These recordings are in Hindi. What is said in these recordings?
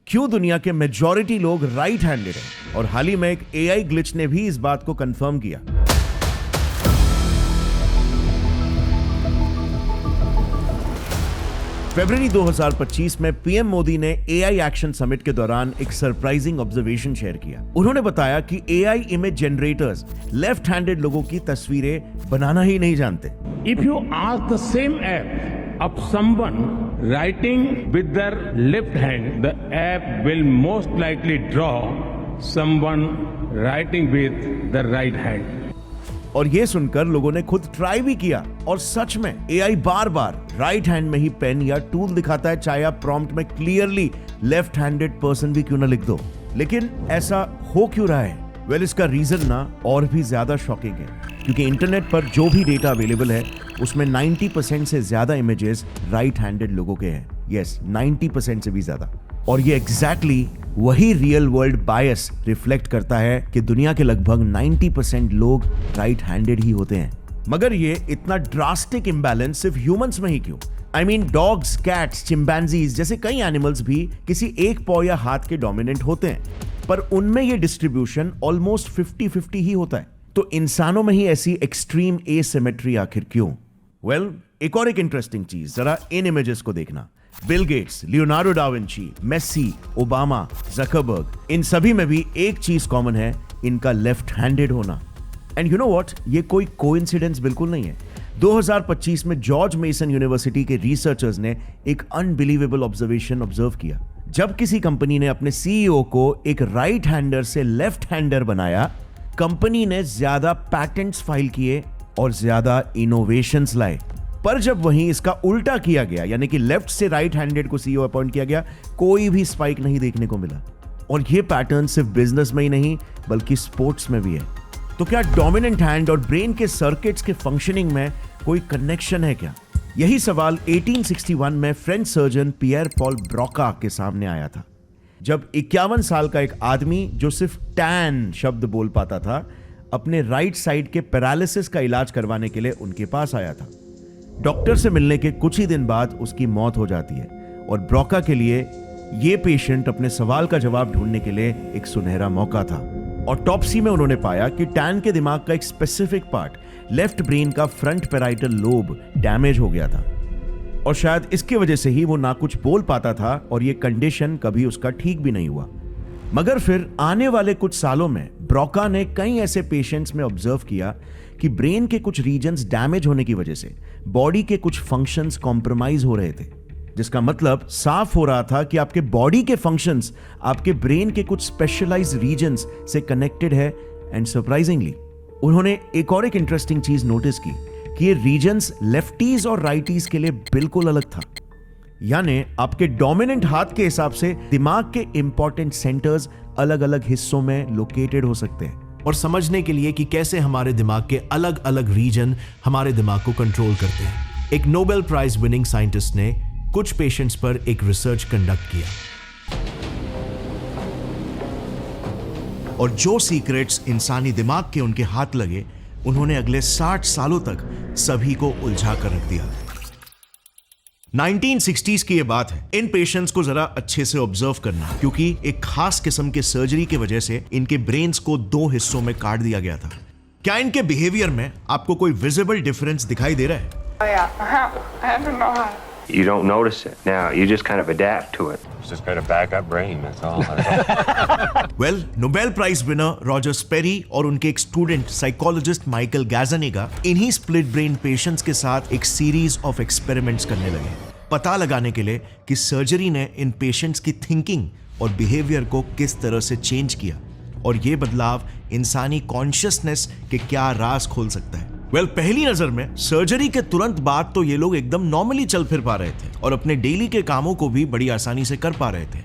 क्यों दुनिया के मेजॉरिटी लोग राइट हैंडेड हैं, और हाल ही में एक एआई ग्लिच ने भी इस बात को कंफर्म किया। फरवरी 2025 में पीएम मोदी ने एआई एक्शन समिट के दौरान एक सरप्राइजिंग ऑब्जर्वेशन शेयर किया। उन्होंने बताया कि AI image generators left handed लोगों की तस्वीरें बनाना ही नहीं जानते। If you ask the same app of someone writing with their left hand, the app will most likely draw someone writing with the right hand. और ये सुनकर लोगों ने खुद ट्राई भी किया, और सच में एआई बार बार राइट हैंड में ही पेन या टूल दिखाता है, चाहे आप प्रॉम्प्ट में क्लियरली लेफ्ट हैंडेड पर्सन भी क्यों ना लिख दो। लेकिन ऐसा हो क्यों रहा है? वेल, इसका रीजन ना और भी ज्यादा शॉकिंग है, क्योंकि इंटरनेट पर जो भी डेटा अवेलेबल है उसमें 90% से ज्यादा इमेजेस राइट हैंडेड लोगों के हैं। यस, 90% से भी ज्यादा। और ये एग्जैक्टली वही रियल वर्ल्ड बायस रिफ्लेक्ट करता है कि दुनिया के लगभग 90% लोग राइट हैंडेड ही होते हैं। मगर ये इतना ड्रास्टिक इम्बैलेंस सिर्फ ह्यूमंस में ही क्यों? I mean dogs, cats, chimpanzees जैसे कई एनिमल्स भी किसी एक पॉ या हाथ के डोमिनेंट होते हैं, पर उनमें ये डिस्ट्रीब्यूशन ऑलमोस्ट 50-50 ही होता है। तो इंसानों में ही ऐसी एक्सट्रीम एसिमेट्री आखिर क्यों? वेल, एक और एक इंटरेस्टिंग चीज, जरा इन इमेजेस को देखना। Bill Gates, Leonardo da Vinci, Messi, Obama, Zuckerberg, इन सभी में भी एक चीज कॉमन है, इनका लेफ्ट हैंडेड होना। एंड यू नो व्हाट, ये कोई कोइंसिडेंस बिल्कुल नहीं है। 2025 में जॉर्ज मेसन यूनिवर्सिटी के रिसर्चर्स ने एक अनबिलीवेबल ऑब्जर्वेशन ऑब्जर्व किया। जब किसी कंपनी ने अपने सीईओ को एक राइट हैंडर से लेफ्ट हैंडर बनाया, कंपनी ने ज्यादा पैटेंट्स फाइल किए और ज्यादा इनोवेशंस लाए। पर जब वहीं इसका उल्टा किया गया, यानी कि लेफ्ट से राइट हैंडेड को सीईओ अपॉइंट किया गया, कोई भी स्पाइक नहीं देखने को मिला। और यह पैटर्न सिर्फ बिजनेस में ही नहीं बल्कि स्पोर्ट्स में भी है। तो क्या डोमिनेंट हैंड और ब्रेन के सर्किट्स के फंक्शनिंग में कोई कनेक्शन है क्या? यही सवाल 1861 में फ्रेंच सर्जन पियर पॉल ब्रोका के सामने आया था, जब 51 साल का एक आदमी जो सिर्फ टैन शब्द बोल पाता था, अपने राइट साइड के पैरालिसिस का इलाज करवाने के लिए उनके पास आया था। डॉक्टर से मिलने के कुछ ही दिन बाद उसकी मौत हो जाती है, और ब्रोका के लिए यह पेशेंट अपने सवाल का जवाब ढूंढने के लिए एक सुनहरा मौका था। ऑटोप्सी में उन्होंने पाया कि टैन के दिमाग का एक स्पेसिफिक पार्ट, लेफ्ट ब्रेन का फ्रंट पैराइटल लोब, डैमेज हो गया था, और शायद इसकी वजह से ही वो ना कुछ बोल पाता था, और ये कंडीशन कभी उसका ठीक भी नहीं हुआ। मगर फिर आने वाले कुछ सालों में ब्रोका ने कई ऐसे पेशेंट्स में ऑब्जर्व किया कि ब्रेन के कुछ रीजन्स डैमेज होने की वजह से बॉडी के कुछ फंक्शंस कॉम्प्रोमाइज हो रहे थे, जिसका मतलब साफ हो रहा था कि आपके बॉडी के फंक्शंस आपके ब्रेन के कुछ स्पेशलाइज्ड रीजन्स से कनेक्टेड है। एंड सरप्राइजिंगली उन्होंने एक और एक इंटरेस्टिंग चीज नोटिस की कि ये रीजन्स लेफ्टीज और राइटीज के लिए बिल्कुल अलग था। यानी आपके डोमिनेंट हाथ के हिसाब से दिमाग के इंपॉर्टेंट सेंटर्स अलग अलग हिस्सों में लोकेटेड हो सकते हैं। और समझने के लिए कि कैसे हमारे दिमाग के अलग अलग रीजन हमारे दिमाग को कंट्रोल करते हैं, एक नोबेल प्राइज विनिंग साइंटिस्ट ने कुछ पेशेंट्स पर एक रिसर्च कंडक्ट किया, और जो सीक्रेट्स इंसानी दिमाग के उनके हाथ लगे, उन्होंने अगले 60 सालों तक सभी को उलझा कर रख दिया। 1960s की ये बात है। इन पेशेंट्स को जरा अच्छे से ऑब्जर्व करना, क्योंकि एक खास किस्म के सर्जरी की वजह से इनके ब्रेन्स को 2 हिस्सों में काट दिया गया था। क्या इनके बिहेवियर में आपको कोई विजिबल डिफरेंस दिखाई दे रहा है? Oh yeah, I don't know how. You don't notice it now. You just kind of adapt to it. It's just got a backup brain, that's all. Well, Nobel prize winner Roger Sperry और उनके एक स्टूडेंट साइकोलॉजिस्ट माइकल गाज़नेगा इन्हीं स्प्लिट ब्रेन पेशेंट्स के साथ एक सीरीज ऑफ एक्सपेरिमेंट्स करने लगे, पता लगाने के लिए कि सर्जरी ने इन पेशेंट्स की थिंकिंग और बिहेवियर को किस तरह से चेंज किया, और ये बदलाव इंसानी कॉन्शियसनेस के क्या राज खोल सकता है। वेल, पहली नजर में सर्जरी के तुरंत बाद तो ये लोग एकदम नॉर्मली चल फिर पा रहे थे और अपने डेली के कामों को भी बड़ी आसानी से कर पा रहे थे,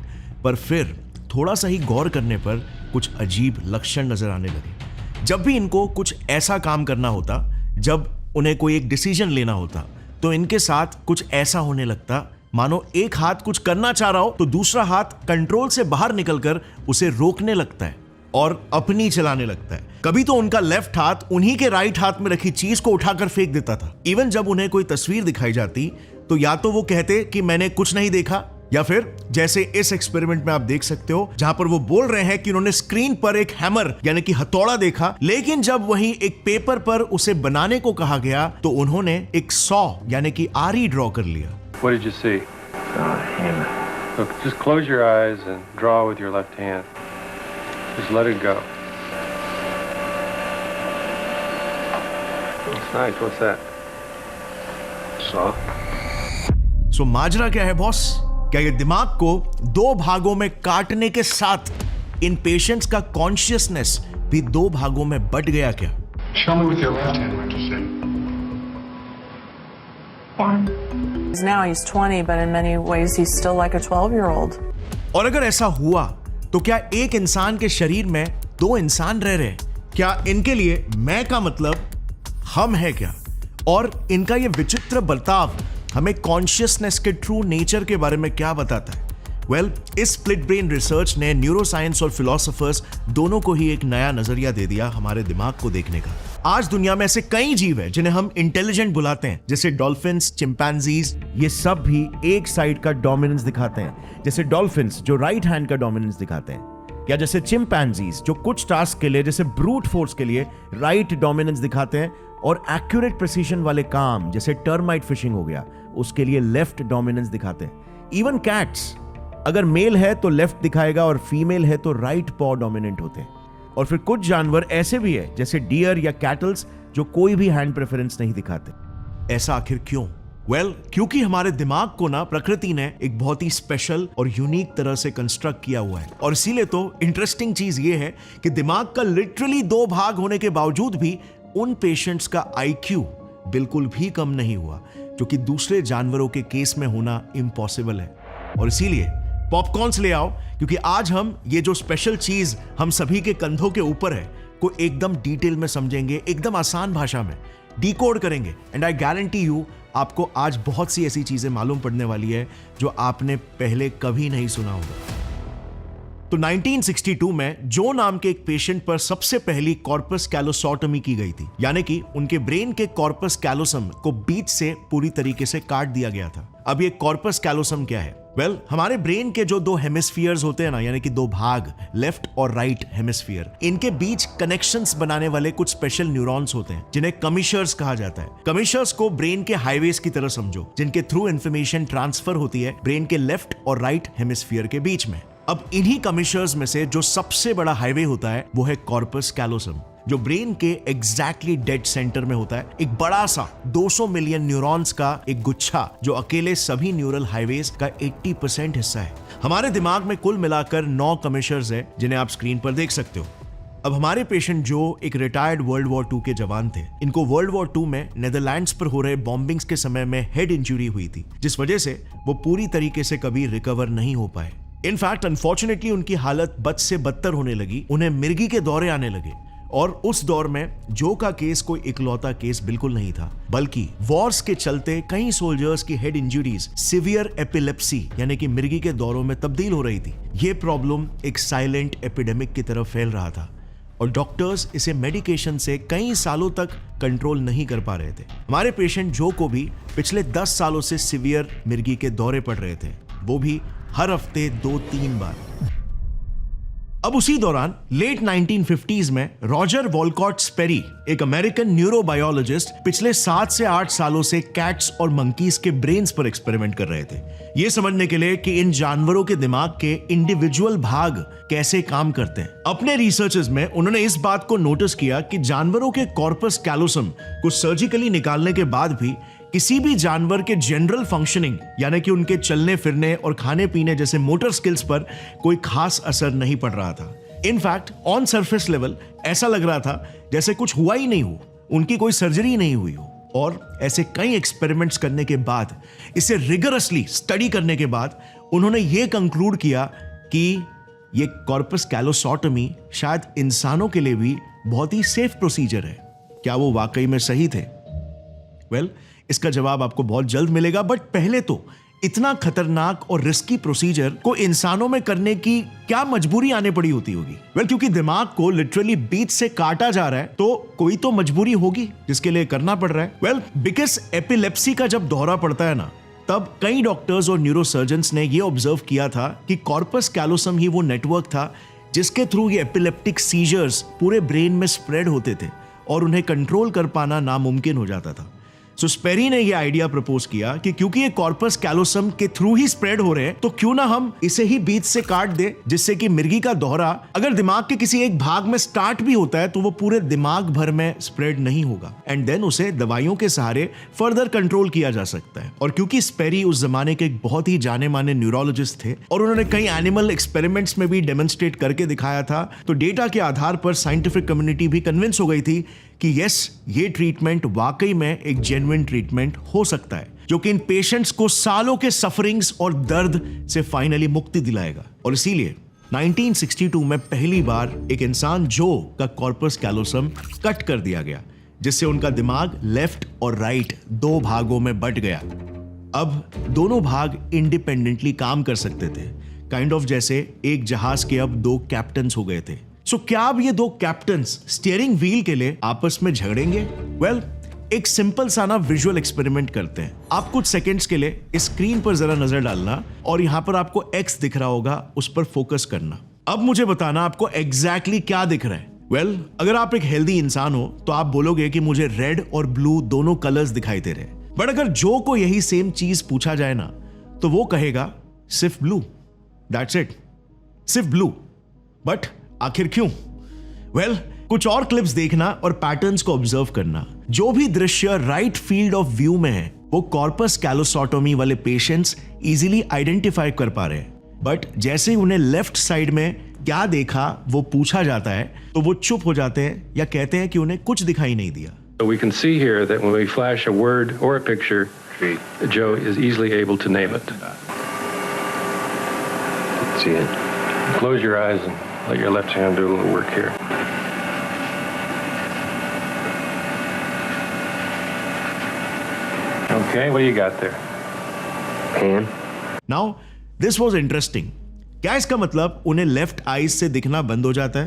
पर फिर थोड़ा सा ही गौर करने पर कुछ अजीब लक्षण नजर आने लगे। जब भी इनको कुछ ऐसा काम करना होता, जब उन्हें कोई एक डिसीजन लेना होता, तो इनके साथ कुछ ऐसा होने लगता मानो एक हाथ कुछ करना चाह रहा हो तो दूसरा हाथ कंट्रोल से बाहर निकलकर उसे रोकने लगता है और अपनी चलाने लगता है। कभी तो उनका लेफ्ट हाथ उन्हीं के राइट हाथ में रखी चीज को उठाकर फेंक देता था। इवन जब उन्हें कोई तस्वीर दिखाई जाती तो या तो वो कहते कि मैंने कुछ नहीं देखा, या फिर जैसे इस एक्सपेरिमेंट में आप देख सकते हो जहां पर वो बोल रहे हैं कि उन्होंने स्क्रीन पर एक हैमर यानी कि हथौड़ा देखा, लेकिन जब वहीं एक पेपर पर उसे बनाने को कहा गया तो उन्होंने एक सॉ यानी कि आरी ड्रॉ कर लिया। What did you see? Hammer. Look, just close your eyes and draw with your left hand. Just let it go. That's nice. What's that? Saw. सो माजरा क्या है बॉस? क्या ये दिमाग को दो भागों में काटने के साथ इन पेशेंट्स का कॉन्शियसनेस भी दो भागों में बट गया क्या? Show me with your left hand what you see. Now he's 20, but in many ways he's still like a 12-year-old. और अगर ऐसा हुआ तो क्या एक इंसान के शरीर में दो इंसान रह रहे हैं? क्या इनके लिए मैं का मतलब हम है क्या? और इनका ये विचित्र बर्ताव हमें कॉन्शियसनेस के ट्रू नेचर के बारे में क्या बताता है? वेल, इस स्प्लिट ब्रेन रिसर्च ने न्यूरोसाइंस और फिलोसोफर्स दोनों को ही एक नया नजरिया दे दिया हमारे दिमाग को देखने का। आज दुनिया में ऐसे कई जीव हैं जिन्हें हम इंटेलिजेंट बुलाते हैं, जैसे डॉल्फिन्स, चिंपैंजीज। ये सब भी एक साइड का डोमिनेंस दिखाते हैं, जैसे डॉल्फिन्स जो राइट हैंड का डोमिनेंस दिखाते हैं, या जैसे चिंपैंजीज जो कुछ टास्क के लिए जैसे ब्रूट फोर्स के लिए राइट डोमिनेंस दिखाते हैं, और एक्यूरेट प्रिसीजन वाले काम जैसे टर्माइट फिशिंग हो गया उसके लिए लेफ्ट डोमिनेंस दिखाते हैं। इवन कैट्स अगर मेल है तो लेफ्ट दिखाएगा और फीमेल है तो राइट पॉ डोमिनेंट होते हैं। और फिर कुछ जानवर ऐसे भी है जैसे डियर या कैटल्स जो कोई भी हैंड प्रेफरेंस नहीं दिखाते। ऐसा आखिर क्यों? वेल, क्योंकि हमारे दिमाग को ना प्रकृति ने एक बहुत ही स्पेशल और यूनिक तरह से कंस्ट्रक्ट किया हुआ है। और इसीलिए तो इंटरेस्टिंग चीज ये है कि दिमाग का लिटरली दो भाग होने के बावजूद भी उन पेशेंट्स का IQ बिल्कुल भी कम नहीं हुआ, जो कि दूसरे जानवरों के केस में होना इम्पॉसिबल है। और इसीलिए पॉपकॉर्न्स ले आओ, क्योंकि आज हम ये जो स्पेशल चीज हम सभी के कंधों के ऊपर है को एकदम डिटेल में समझेंगे, एकदम आसान भाषा में डिकोड करेंगे। एंड आई गारंटी यू आपको आज बहुत सी ऐसी चीजें मालूम पड़ने वाली है जो आपने पहले कभी नहीं सुना होगा। तो 1962 में जो नाम के एक पेशेंट पर सबसे पहली कॉर्पस कैलोसोटोमी की गई थी, यानी कि उनके ब्रेन के कॉर्पस कैलोसम को बीच से पूरी तरीके से काट दिया गया था। अब ये कॉर्पस कैलोसम क्या है? वेल, हमारे ब्रेन के जो दो हेमिस्फीयर्स होते हैं ना, यानी कि दो भाग, लेफ्ट और राइट हेमिस्फीयर, इनके बीच कनेक्शंस बनाने वाले कुछ स्पेशल न्यूरॉन्स होते हैं जिन्हें कमिशर्स कहा जाता है। कमिशर्स को ब्रेन के हाईवेज की तरह समझो, जिनके थ्रू इंफॉर्मेशन ट्रांसफर होती है ब्रेन के लेफ्ट और राइट हेमिस्फीयर के बीच में। अब इन्हीं कमिशर्स में से जो सबसे बड़ा हाईवे होता है वो है कॉर्पस कैलोसम, जो ब्रेन के एग्जैक्टली डेड सेंटर में होता है। एक बड़ा सा 200 मिलियन न्यूरॉन्स का एक गुच्छा जो अकेले सभी न्यूरल हाईवेज का 80% हिस्सा है। हमारे दिमाग में कुल मिलाकर 9 कमिशर्स है जिन्हें आप स्क्रीन पर देख सकते हो। अब हमारे पेशेंट जो एक रिटायर्ड वर्ल्ड वॉर 2 के जवान थे, इनको वर्ल्ड वॉर 2 में नेदरलैंड्स पर हो रहे बॉम्बिंग्स के समय में हेड इंजरी हुई थी, जिस वजह से वो पूरी तरीके से कभी रिकवर नहीं हो पाए। इनफैक्ट अनफॉर्चुनेटली उनकी हालत बद से बदतर होने लगी, उन्हें मिर्गी के दौरे आने लगे। और उस दौर में जो का केस कोई इकलौता केस बिल्कुल नहीं था, बल्कि वॉर्स के चलते कई सोल्जर्स की हेड इंजरीज सिवियर एपिलेप्सी यानी कि मिर्गी के दौरों में तब्दील हो रही थी। ये प्रॉब्लम एक साइलेंट एपिडेमिक की तरफ फैल रहा था और डॉक्टर्स इसे मेडिकेशन से कई सालों तक कंट्रोल नहीं कर पा रहे थे। हमारे पेशेंट जो को भी पिछले 10 सालों से सिवियर मिर्गी के दौरे पड़ रहे थे, वो भी हर हफ्ते 2-3 बार। अब उसी दौरान लेट 1950s में रॉजर वॉलकॉट स्पेरी, एक अमेरिकन न्यूरोबायोलॉजिस्ट, पिछले 7 से 8 सालों से कैट्स और मंकीज के ब्रेन्स पर एक्सपेरिमेंट कर रहे थे, ये समझने के लिए कि इन जानवरों के दिमाग के इंडिविजुअल भाग कैसे काम करते हैं। अपने रिसर्चेस में उन्होंने इस बात को नोटिस किया कि जानवरों के कॉर्पस कैलोसम को सर्जिकली निकालने के बाद भी किसी भी जानवर के जनरल फंक्शनिंग यानी कि उनके चलने फिरने और खाने पीने जैसे मोटर स्किल्स पर कोई खास असर नहीं पड़ रहा था। इनफैक्ट ऑन सरफेस लेवल ऐसा लग रहा था जैसे कुछ हुआ ही नहीं हो, उनकी कोई सर्जरी नहीं हुई हो। और ऐसे कई एक्सपेरिमेंट्स करने के बाद, इसे रिगरसली स्टडी करने के बाद उन्होंने ये कंक्लूड किया कि ये कॉर्पस कैलोसोटोमी शायद इंसानों के लिए भी बहुत ही सेफ प्रोसीजर है। क्या वो वाकई में सही थे? वेल, इसका जवाब आपको बहुत जल्द मिलेगा, बट पहले तो इतना खतरनाक और रिस्की प्रोसीजर को इंसानों में करने की क्या मजबूरी आने पड़ी होती होगी? वेल, क्योंकि दिमाग को लिटरली बीच से काटा जा रहा है तो कोई तो मजबूरी होगी जिसके लिए करना पड़ रहा है। वेल, बिकॉज एपिलेप्सी का जब दौरा पड़ता है ना, तब कई डॉक्टर्स और न्यूरोसर्जन्स ने ये ऑब्जर्व किया था कि कॉर्पस कैलोसम ही वो नेटवर्क था जिसके थ्रू ये एपिलेप्टिक सीजर्स पूरे ब्रेन में स्प्रेड होते थे और उन्हें कंट्रोल कर पाना नामुमकिन हो जाता था। सो स्पेरी ने यह आइडिया प्रपोज किया कि क्योंकि ये कॉर्पस कैलोसम के थ्रू ही स्प्रेड हो रहे हैं तो क्यों ना हम इसे ही बीच से काट दे, जिससे कि मिर्गी का दोहरा अगर दिमाग के किसी एक भाग में स्टार्ट भी होता है तो वो पूरे दिमाग भर में स्प्रेड नहीं होगा एंड देन उसे दवाइयों के सहारे फर्दर कंट्रोल किया जा सकता है। और क्योंकि स्पेरी उस जमाने के एक बहुत ही जाने माने न्यूरोलॉजिस्ट थे और उन्होंने कई एनिमल एक्सपेरिमेंट्स में भी डेमोन्स्ट्रेट करके दिखाया था, तो डेटा के आधार पर साइंटिफिक कम्युनिटी भी कन्विंस हो गई थी कि यस, ये ट्रीटमेंट वाकई में एक जेन्युइन ट्रीटमेंट हो सकता है जो कि इन पेशेंट्स को सालों के सफरिंग्स और दर्द से फाइनली मुक्ति दिलाएगा। और इसीलिए 1962 में पहली बार एक इंसान जो का कॉर्पस कैलोसम कट कर दिया गया, जिससे उनका दिमाग लेफ्ट और राइट दो भागों में बट गया। अब दोनों भाग इंडिपेंडेंटली काम कर सकते थे, काइंड ऑफ जैसे एक जहाज के अब दो कैप्टन्स हो गए थे। सो क्या अब ये दो कैप्टन्स स्टीयरिंग व्हील के लिए आपस में झगड़ेंगे? वेल, एक सिंपल सा ना विजुअल एक्सपेरिमेंट करते हैं। आप कुछ सेकंड्स के लिए इस स्क्रीन पर जरा नजर डालना और यहां पर आपको एक्स दिख रहा होगा, उस पर फोकस करना। अब मुझे बताना आपको एग्जैक्टली क्या दिख रहा है। वेल, अगर आप एक हेल्दी इंसान हो तो आप बोलोगे कि मुझे रेड और ब्लू दोनों कलर्स दिखाई दे रहे हैं। बट अगर जो को यही सेम चीज पूछा जाए ना तो वो कहेगा सिर्फ ब्लू, दैट्स इट, सिर्फ ब्लू। बट आखिर क्यों? वेल, कुछ और क्लिप्स देखना और पैटर्न्स को ऑब्जर्व करना। जो भी दृश्य राइट फील्ड ऑफ व्यू में है वो कॉर्पस कैलोसोटोमी वाले पेशेंट्स इजीली आइडेंटिफाई कर पा रहे हैं, बट जैसे ही उन्हें लेफ्ट साइड में क्या देखा वो पूछा जाता है तो वो चुप हो जाते हैं या कहते हैं कि उन्हें कुछ दिखाई नहीं दिया। So we can see here that when we flash a word or a picture, Joe is easily able to name it. See it. Close your eyes and let your left hand do a little work here. Okay, what do you got there? Pan. Now, this was interesting. क्या इसका मतलब उन्हें लेफ्ट आईज से दिखना बंद हो जाता है?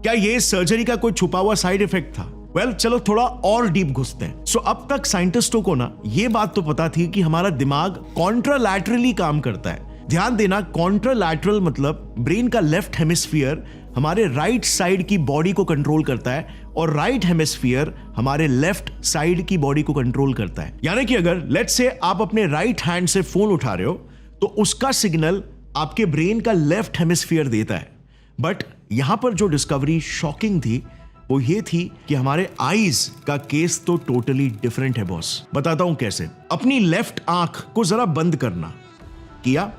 क्या ये सर्जरी का कोई छुपा हुआ साइड इफेक्ट था? वेल, चलो थोड़ा और डीप घुसते हैं। सो अब तक साइंटिस्टों को ना ये बात तो पता थी कि हमारा दिमाग कॉन्ट्रालैटरली काम करता है। ध्यान देना, कॉन्ट्रालैटरल मतलब ब्रेन का लेफ्ट हेमिस्फीयर हमारे राइट साइड की बॉडी को कंट्रोल करता है और राइट हेमिस्फीयर हमारे लेफ्ट साइड की बॉडी को कंट्रोल करता है। यानी कि अगर लेट्स से आप अपने राइट हैंड से फोन उठा रहे हो तो उसका सिग्नल आपके ब्रेन का लेफ्ट हेमिस्फीयर देता है। बट यहां पर जो डिस्कवरी शॉकिंग थी वो ये थी कि हमारे आईज का केस तो टोटली डिफरेंट है बॉस। बताता हूं कैसे। अपनी लेफ्ट आंख को जरा बंद करना। किया?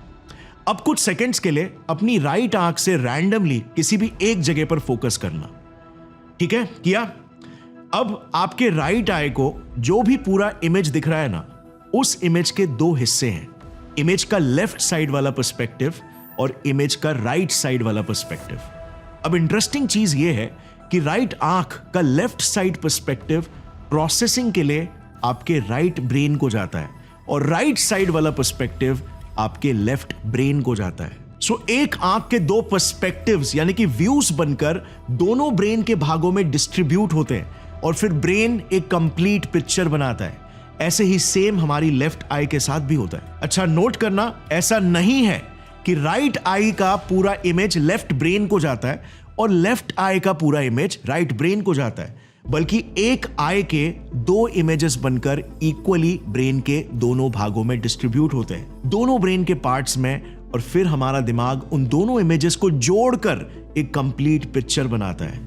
अब कुछ सेकंड्स के लिए अपनी राइट आंख से रैंडमली किसी भी एक जगह पर फोकस करना। ठीक है, किया? अब आपके राइट आई को जो भी पूरा इमेज दिख रहा है ना, उस इमेज के दो हिस्से हैं। इमेज का लेफ्ट साइड वाला पर्सपेक्टिव और इमेज का राइट साइड वाला पर्सपेक्टिव। अब इंटरेस्टिंग चीज यह है कि राइट आंख का लेफ्ट साइड पर्सपेक्टिव प्रोसेसिंग के लिए आपके राइट ब्रेन को जाता है और राइट साइड वाला पर्सपेक्टिव आपके लेफ्ट ब्रेन को जाता है। सो एक आंख के दो पर्सपेक्टिव्स यानी कि व्यूज बनकर दोनों ब्रेन के भागों में डिस्ट्रीब्यूट होते हैं और फिर ब्रेन एक कंप्लीट पिक्चर बनाता है। ऐसे ही सेम हमारी लेफ्ट आई के साथ भी होता है। अच्छा, नोट करना, ऐसा नहीं है कि राइट आई का पूरा इमेज लेफ्ट ब्रेन को जाता है और लेफ्ट आई का पूरा इमेज राइट ब्रेन को जाता है, बल्कि एक आई के दो इमेजेस बनकर इक्वली ब्रेन के दोनों भागों में डिस्ट्रीब्यूट होते हैं, दोनों ब्रेन के पार्ट्स में, और फिर हमारा दिमाग उन दोनों इमेजेस को जोड़कर एक कंप्लीट पिक्चर बनाता है।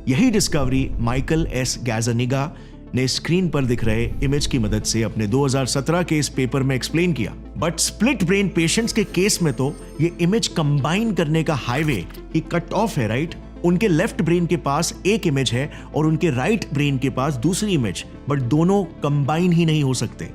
यही डिस्कवरी माइकल एस गैज़निगा ने स्क्रीन पर दिख रहे इमेज की मदद से अपने 2017 के इस पेपर में एक्सप्लेन किया। बट स्प्लिट ब्रेन पेशेंट्स के केस में तो ये इमेज कंबाइन करने का हाईवे ही कट ऑफ है, राइट? उनके लेफ्ट ब्रेन के पास एक इमेज है और उनके राइट ब्रेन के पास दूसरी इमेज, बट दोनों कंबाइन ही नहीं हो सकते।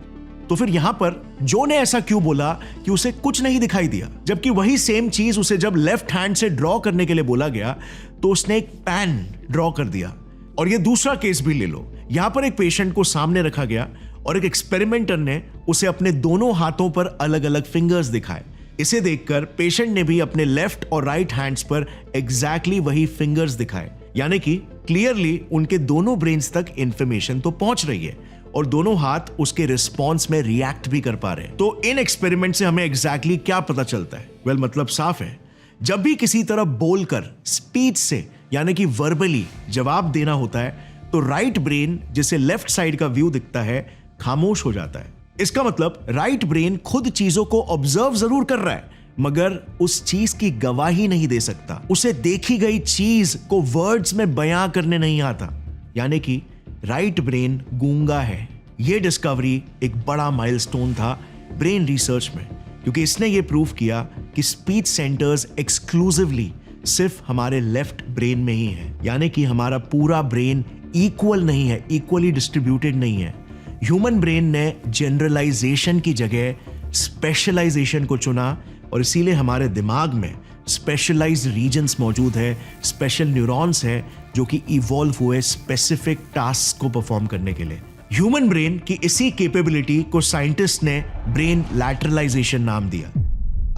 तो फिर यहां पर जो ने ऐसा क्यों बोला कि उसे कुछ नहीं दिखाई दिया, जबकि वही सेम चीज उसे जब लेफ्ट हैंड से ड्रॉ करने के लिए बोला गया तो उसने एक पैन ड्रॉ कर दिया। और ये दूसरा केस भी ले लो। यहां पर एक पेशेंट को सामने रखा गया और एक एक्सपेरिमेंटर ने उसे अपने दोनों हाथों पर अलग अलग फिंगर्स दिखाए। इसे देखकर पेशेंट ने भी अपने लेफ्ट और राइट हैंड्स पर एग्जैक्टली वही फिंगर्स दिखाए, यानी कि क्लियरली उनके दोनों ब्रेन्स तक इंफॉर्मेशन तो पहुंच रही है और दोनों हाथ उसके रिस्पॉन्स में रिएक्ट भी कर पा रहे हैं। तो इन एक्सपेरिमेंट से हमें एग्जैक्टली क्या पता चलता है? वेल, मतलब साफ है, जब भी किसी तरह बोलकर स्पीच से यानी कि वर्बली जवाब देना होता है तो राइट ब्रेन, जिसे लेफ्ट साइड का व्यू दिखता है, खामोश हो जाता है। इसका मतलब राइट ब्रेन खुद चीजों को ऑब्जर्व जरूर कर रहा है मगर उस चीज की गवाही नहीं दे सकता। उसे देखी गई चीज को वर्ड्स में बयां करने नहीं आता, यानी कि राइट ब्रेन गूंगा है। यह डिस्कवरी एक बड़ा माइलस्टोन था ब्रेन रिसर्च में, क्योंकि इसने यह प्रूव किया कि स्पीच सेंटर्स एक्सक्लूसिवली सिर्फ हमारे लेफ्ट ब्रेन में ही है, यानी कि हमारा पूरा ब्रेन इक्वल नहीं है, इक्वली डिस्ट्रीब्यूटेड नहीं है। ह्यूमन ब्रेन ने जनरलाइजेशन की जगह स्पेशलाइजेशन को चुना और इसीलिए हमारे दिमाग में स्पेशलाइज्ड रीजन्स मौजूद है, स्पेशल न्यूरॉन्स है जो कि इवॉल्व हुए स्पेसिफिक टास्क को परफॉर्म करने के लिए। ह्यूमन ब्रेन की इसी कैपेबिलिटी को साइंटिस्ट ने ब्रेन लैटरलाइजेशन नाम दिया।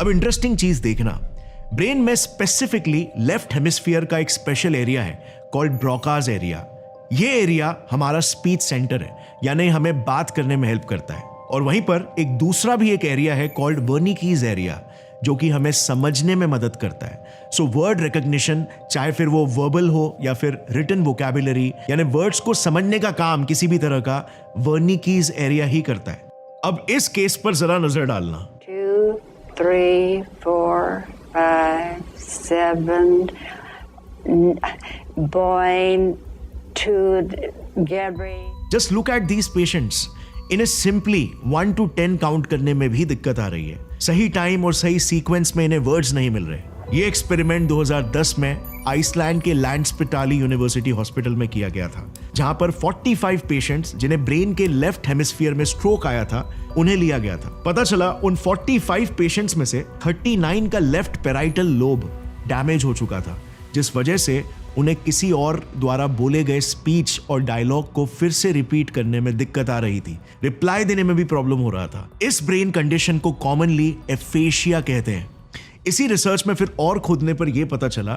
अब इंटरेस्टिंग चीज देखना, ब्रेन में स्पेसिफिकली लेफ्ट हेमिस्फीयर का एक स्पेशल एरिया है कॉल्ड ब्रोकाज एरिया। ये एरिया हमारा स्पीच सेंटर है, यानी हमें बात करने में हेल्प करता है। और वहीं पर एक दूसरा भी एक एरिया है कॉल्ड वर्निकीज एरिया, जो कि हमें समझने में मदद करता है। सो वर्ड रिकॉग्निशन, चाहे फिर वो वर्बल हो या फिर रिटन वोकैबुलरी, यानी वर्ड्स को समझने का काम किसी भी तरह का वर्निकीज एरिया ही करता है। अब इस केस पर जरा नजर डालना। 2, 3, 4, 5, 7 Boyne to Gabriel. Just look at these patients. इन्हें सिंपली 1 to 10 काउंट करने में भी दिक्कत आ रही है। सही टाइम और सही सीक्वेंस में इन्हें वर्ड्स नहीं मिल रहे। ये एक्सपेरिमेंट 2010 में आइसलैंड के लैंडस्पिटाली यूनिवर्सिटी हॉस्पिटल में किया गया था, जहां पर 45 पेशेंट्स जिन्हें ब्रेन के लेफ्ट हेमिस्फीयर में स्ट्रोक आया था उन्हें लिया गया था। पता चला उन 45 पेशेंट्स में से 39 का लेफ्ट पेराइटल लोब डैमेज हो चुका था, जिस वजह से उन्हें किसी और द्वारा बोले गए स्पीच और डायलॉग को फिर से रिपीट करने में दिक्कत आ रही थी। रिप्लाई देने में भी प्रॉब्लम हो रहा था। इस ब्रेन कंडीशन को कॉमनली एफेशिया कहते हैं। इसी रिसर्च में फिर और खोदने पर यह पता चला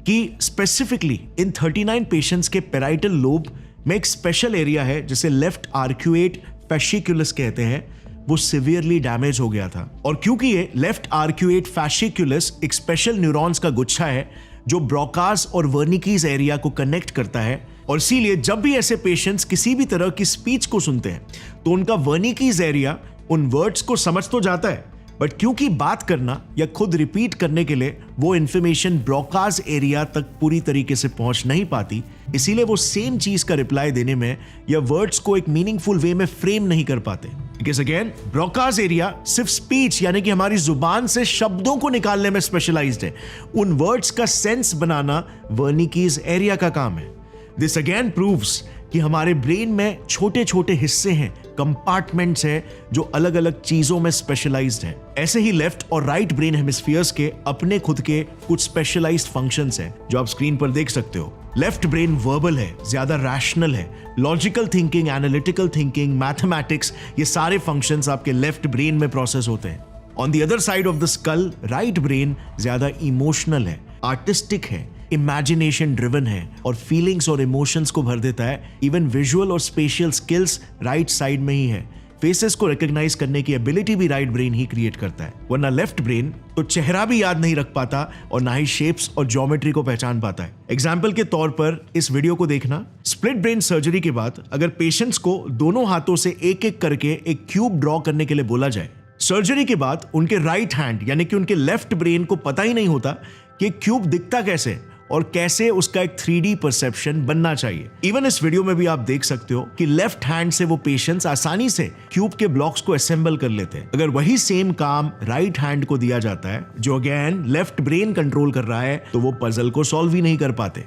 कि स्पेसिफिकली इन 39 पेशेंट्स के पेराइटल लोब में एक स्पेशल एरिया है जिसे लेफ्ट आर्क्यूएट फैसिकुलस कहते हैं, वो सिवियरली डैमेज हो गया था। और क्योंकि ये लेफ्ट आर्क्यूएट फैसिकुलस एक स्पेशल न्यूरॉन्स का गुच्छा है जो ब्रोकास और वर्निकीज एरिया को कनेक्ट करता है, और इसीलिए जब भी ऐसे पेशेंट्स किसी भी तरह की स्पीच को सुनते हैं तो उनका वर्निकीज एरिया उन वर्ड्स को समझ तो जाता है, बट क्योंकि बात करना या खुद रिपीट करने के लिए वो इंफॉर्मेशन ब्रोकास एरिया तक पूरी तरीके से पहुंच नहीं पाती, इसीलिए वो सेम चीज का रिप्लाई देने में या वर्ड्स को एक मीनिंगफुल वे में फ्रेम नहीं कर पाते। बिकॉज़ अगेन ब्रोकास एरिया सिर्फ स्पीच यानी कि हमारी जुबान से शब्दों को निकालने में स्पेशलाइज्ड है, उन वर्ड्स का सेंस बनाना वर्निकीज एरिया का काम है। दिस अगेन प्रूव्स कि हमारे ब्रेन में छोटे छोटे हिस्से हैं, कंपार्टमेंट्स हैं जो अलग अलग चीजों में स्पेशलाइज्ड हैं। ऐसे ही लेफ्ट और राइट ब्रेन हेमिस्फीयर्स के अपने खुद के कुछ स्पेशलाइज्ड फंक्शंस हैं जो आप स्क्रीन पर देख सकते हो। लेफ्ट ब्रेन वर्बल है, ज्यादा रैशनल है, logical thinking, analytical thinking, mathematics, ये सारे फंक्शंस आपके लेफ्ट ब्रेन में प्रोसेस होते हैं। On the other side of the skull right brain ज्यादा इमोशनल है, आर्टिस्टिक है, इमेजिनेशन ड्रिवन है और फीलिंग्स और इमोशंस को भर देता है। इवन विजुअल और स्पेशियल स्किल्स राइट साइड में ही है। फेसेस को रिकॉग्नाइज करने की एबिलिटी भी राइट ब्रेन ही क्रिएट करता है, वरना लेफ्ट ब्रेन तो चेहरा भी याद नहीं रख पाता और ना ही शेप्स और ज्योमेट्री को पहचान पाता है। एग्जाम्पल के तौर पर इस वीडियो को देखना। स्प्लिट ब्रेन सर्जरी के बाद अगर पेशेंट्स को दोनों हाथों से एक एक करके एक क्यूब ड्रॉ करने के लिए बोला जाए, सर्जरी के बाद उनके राइट हैंड यानी कि उनके लेफ्ट ब्रेन को पता ही नहीं होता कि क्यूब दिखता कैसे और कैसे उसका एक 3D परसेप्शन बनना चाहिए। इवन इस वीडियो में भी आप देख सकते हो कि लेफ्ट हैंड से वो पेशेंट्स आसानी से क्यूब के ब्लॉक्स को असेंबल कर लेते हैं। अगर वही सेम काम राइट हैंड को दिया जाता है जो अगेन लेफ्ट ब्रेन कंट्रोल कर रहा है, तो वो पजल को सॉल्व ही नहीं कर पाते।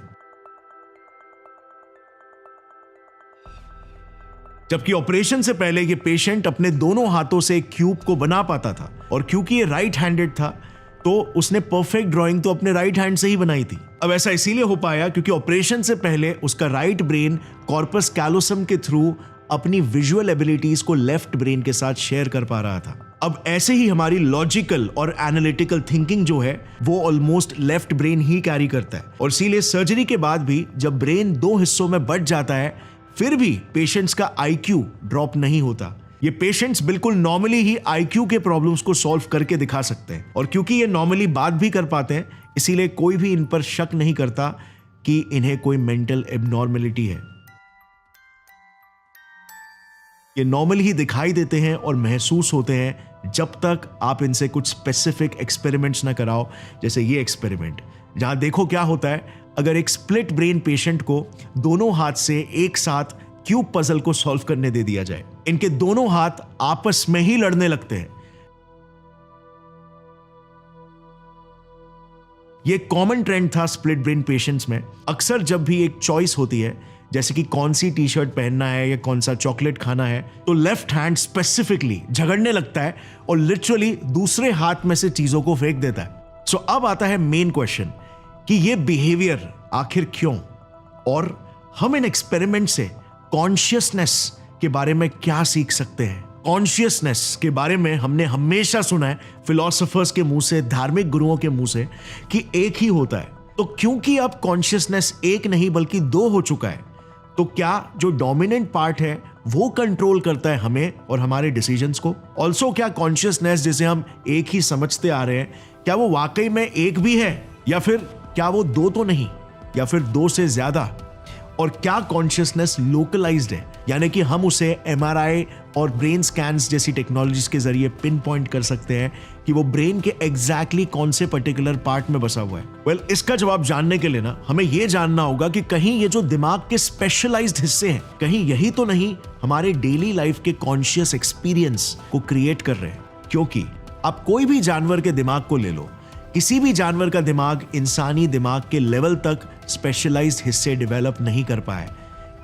जबकि ऑपरेशन से पहले ये पेशेंट अपने दोनों हाथों से एक क्यूब को बना पाता था, और क्योंकि ये राइट हैंडेड था तो उसने परफेक्ट ड्राइंग तो अपने राइट हैंड से ही बनाई थी। अब ऐसा इसीलिए हो पाया क्योंकि ऑपरेशन से पहले उसका राइट ब्रेन कॉर्पस कैलोसम के थ्रू अपनी विजुअल एबिलिटीज को लेफ्ट ब्रेन के साथ शेयर कर पा रहा था। अब ऐसे ही हमारी लॉजिकल और एनालिटिकल थिंकिंग जो है वो ऑलमोस्ट लेफ्ट ब्रेन ही कैरी करता है, और इसीलिए सर्जरी के बाद भी जब ब्रेन दो हिस्सों में बंट जाता है, फिर भी पेशेंट्स का IQ ड्रॉप नहीं होता। ये पेशेंट्स बिल्कुल नॉर्मली ही IQ के प्रॉब्लम्स को सॉल्व करके दिखा सकते हैं, और क्योंकि ये नॉर्मली बात भी कर पाते हैं, इसीलिए कोई भी इन पर शक नहीं करता कि इन्हें कोई मेंटल एबनॉर्मलिटी है। ये नॉर्मल ही दिखाई देते हैं और महसूस होते हैं जब तक आप इनसे कुछ स्पेसिफिक एक्सपेरिमेंट्स ना कराओ, जैसे ये एक्सपेरिमेंट, जहां देखो क्या होता है अगर एक स्प्लिट ब्रेन पेशेंट को दोनों हाथ से एक साथ क्यूब पजल को सॉल्व करने दे दिया जाए। इनके दोनों हाथ आपस में ही लड़ने लगते हैं। ये कॉमन ट्रेंड था स्प्लिट ब्रेन पेशेंट्स में। अक्सर जब भी एक चॉइस होती है, जैसे कि कौन सी टी शर्ट पहनना है या कौन सा चॉकलेट खाना है, तो लेफ्ट हैंड स्पेसिफिकली झगड़ने लगता है और लिटरली दूसरे हाथ में से चीजों को फेंक देता है। सो अब आता है मेन क्वेश्चन कि ये बिहेवियर आखिर क्यों, और हम इन एक्सपेरिमेंट से कॉन्शियसनेस के बारे में क्या सीख सकते हैं। कॉन्शियसनेस के बारे में हमने हमेशा सुना है फिलोसोफर्स के मुंह से, धार्मिक गुरुओं के मुंह से, कि एक ही होता है। तो क्योंकि अब कॉन्शियसनेस एक नहीं बल्कि दो हो चुका है, तो क्या जो डोमिनेंट पार्ट है वो कंट्रोल करता है हमें और हमारे डिसीजंस को? ऑल्सो क्या कॉन्शियसनेस जिसे हम एक ही समझते आ रहे हैं, क्या वो वाकई में एक भी है, या फिर क्या वो दो तो नहीं, या फिर दो से ज्यादा? और क्या कॉन्शियसनेस लोकलाइज्ड है, यानी कि हम उसे MRI और ब्रेन स्कैन्स जैसी टेक्नोलॉजीज के जरिए पिन पॉइंट कर सकते हैं कि वो ब्रेन के एग्जैक्टली कौन से पर्टिकुलर पार्ट में बसा हुआ है? वेल, इसका जवाब जानने के लिए ना हमें यह जानना होगा कि कहीं ये जो दिमाग के स्पेशलाइज्ड हिस्से हैं, कहीं यही तो नहीं हमारे डेली लाइफ के कॉन्शियस एक्सपीरियंस को क्रिएट कर रहे हैं। क्योंकि आप कोई भी जानवर के दिमाग को ले लो, किसी भी जानवर का दिमाग इंसानी दिमाग के लेवल तक स्पेशलाइज्ड हिस्से डेवलप नहीं कर पाए।